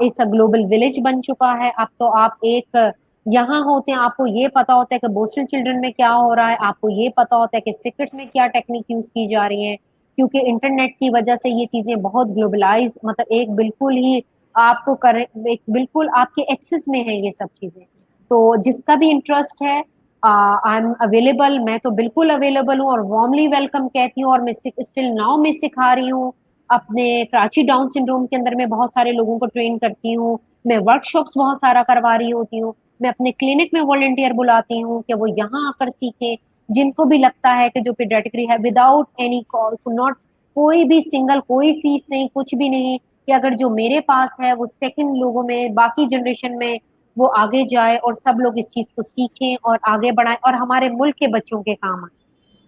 Speaker 2: इस ग्लोबल विलेज बन चुका है। अब तो आप एक यहाँ होते हैं, आपको ये पता होता है कि बोस्टन चिल्ड्रन में क्या हो रहा है, आपको ये पता होता है कि सिक्रेट्स में क्या टेक्निक यूज की जा रही है, क्योंकि इंटरनेट की वजह से ये चीजें बहुत ग्लोबलाइज, मतलब एक बिल्कुल ही आपको कर, एक बिल्कुल आपके एक्सेस में है ये सब चीजें। तो जिसका भी इंटरेस्ट है, आई एम अवेलेबल, मैं तो बिल्कुल अवेलेबल हूँ और वार्मली वेलकम कहती हूँ। और मैं स्टिल नाउ मैं सिखा रही हूँ अपने कराची डाउन सिंड्रोम के अंदर, मैं बहुत सारे लोगों को ट्रेन करती हूँ, मैं वर्कशॉप्स बहुत सारा करवा रही होती हूँ, मैं अपने क्लिनिक में वॉलंटियर बुलाती हूँ कि वो यहाँ आकर सीखें, जिनको भी लगता है कि जो पीडियाट्रिक है, विदाउट एनी कॉस्ट, नॉट कोई भी सिंगल, कोई फीस नहीं, कुछ भी नहीं, कि अगर जो मेरे पास है वो सेकंड लोगों में, बाकी जनरेशन में वो आगे जाए और सब लोग इस चीज को सीखें और आगे बढ़ाएं और हमारे मुल्क के बच्चों के काम आए,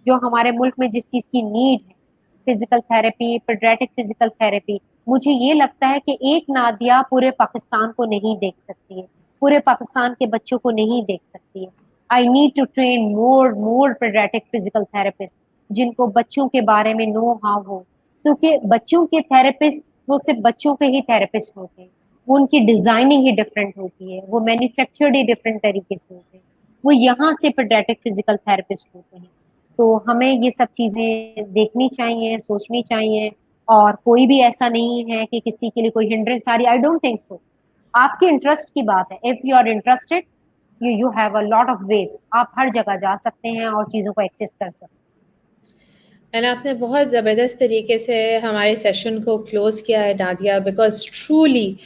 Speaker 2: जो हमारे मुल्क में जिस चीज़ की नीड है, physical therapy, paediatric physical therapy, मुझे ये लगता है कि एक नादिया पूरे पाकिस्तान को नहीं देख सकती है, पूरे पाकिस्तान के बच्चों को नहीं देख सकती है। I need to train more paediatric physical therapist जिनको बच्चों के बारे में नो हाउ हो, क्योंकि बच्चों के थेरेपिस्ट वो सिर्फ बच्चों के ही थेरेपिस्ट होते हैं, उनकी डिजाइनिंग ही डिफरेंट होती है, वो मैन्युफैक्चर्ड ही डिफरेंट तरीके से होते हैं, वो यहाँ से पीडियाट्रिक फिजिकल थेरेपिस्ट होते हैं। तो हमें ये सब चीजें देखनी चाहिए, सोचनी चाहिए, और कोई भी ऐसा नहीं है कि किसी के लिए कोई हिंड्रेंस आ रही, आई डोंट थिंक सो। आपके इंटरेस्ट की बात है, if you are interested you have a lot of ways, आप हर जगह जा सकते हैं और चीजों को एक्सेस कर सकते हैं।
Speaker 1: एंड आपने बहुत ज़बरदस्त तरीके से हमारे सेशन को क्लोज़ किया है नादिया, बिकॉज ट्रूली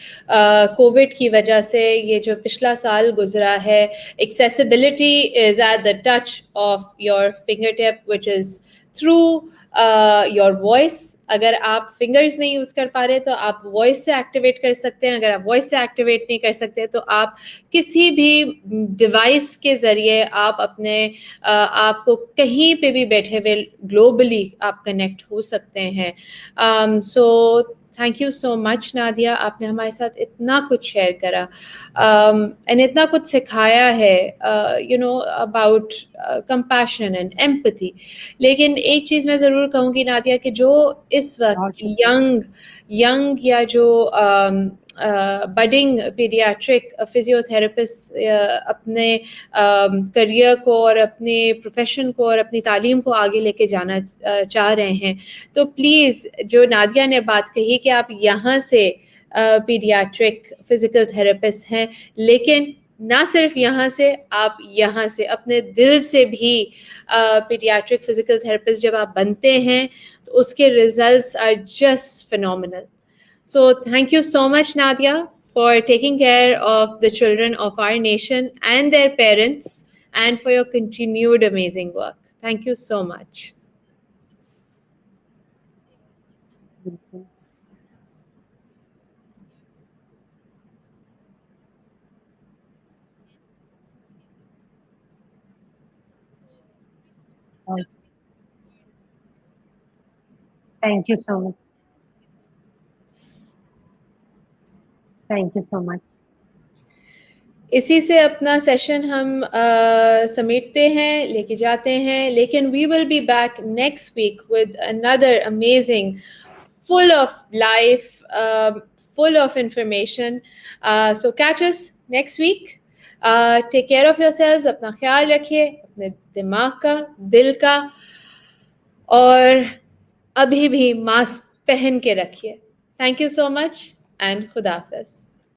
Speaker 1: कोविड की वजह से ये जो पिछला साल गुजरा है, accessibility is at the touch of your finger tip, which is through your voice. अगर आप फिंगर्स नहीं यूज़ कर पा रहे तो आप वॉइस से एक्टिवेट कर सकते हैं, अगर आप वॉइस से एक्टिवेट नहीं कर सकते तो आप किसी भी डिवाइस के ज़रिए आप अपने आपको कहीं पे भी बैठे हुए ग्लोबली आप कनेक्ट हो सकते हैं। So thank you so much Nadia, आपने हमारे साथ इतना कुछ शेयर करा एंड इतना कुछ सिखाया है, you know, about compassion and empathy. लेकिन एक चीज़ मैं ज़रूर कहूँगी नादिया कि जो इस वक्त यंग या जो बडिंग पीडियाट्रिक फिजियोथेरेपिस्ट अपने करियर को और अपने प्रोफेशन को और अपनी तालीम को आगे लेके जाना चाह रहे हैं, तो प्लीज़ जो नादिया ने बात कही कि आप यहाँ से पीडियाट्रिक फिजिकल थेरेपिस्ट हैं, लेकिन ना सिर्फ यहाँ से, आप यहाँ से अपने दिल से भी पीडियाट्रिक फिजिकल थेरेपिस्ट जब आप बनते हैं तो उसके results are just phenomenal. So thank you so much, Nadia, for taking care of the children of our nation and their parents, and for your continued amazing work. Thank you so much.
Speaker 2: Thank you so much, thank you so much.
Speaker 1: इसी से अपना session हम समेटते हैं, लेके जाते हैं, लेकिन we will be back next week with another amazing, full of life, full of information. So catch us next week. Take care of yourselves, अपना ख्याल रखिए, अपने दिमाग का, दिल का, और अभी भी मास्क पहन के रखिए. Thank you so much and खुदा हाफिज़.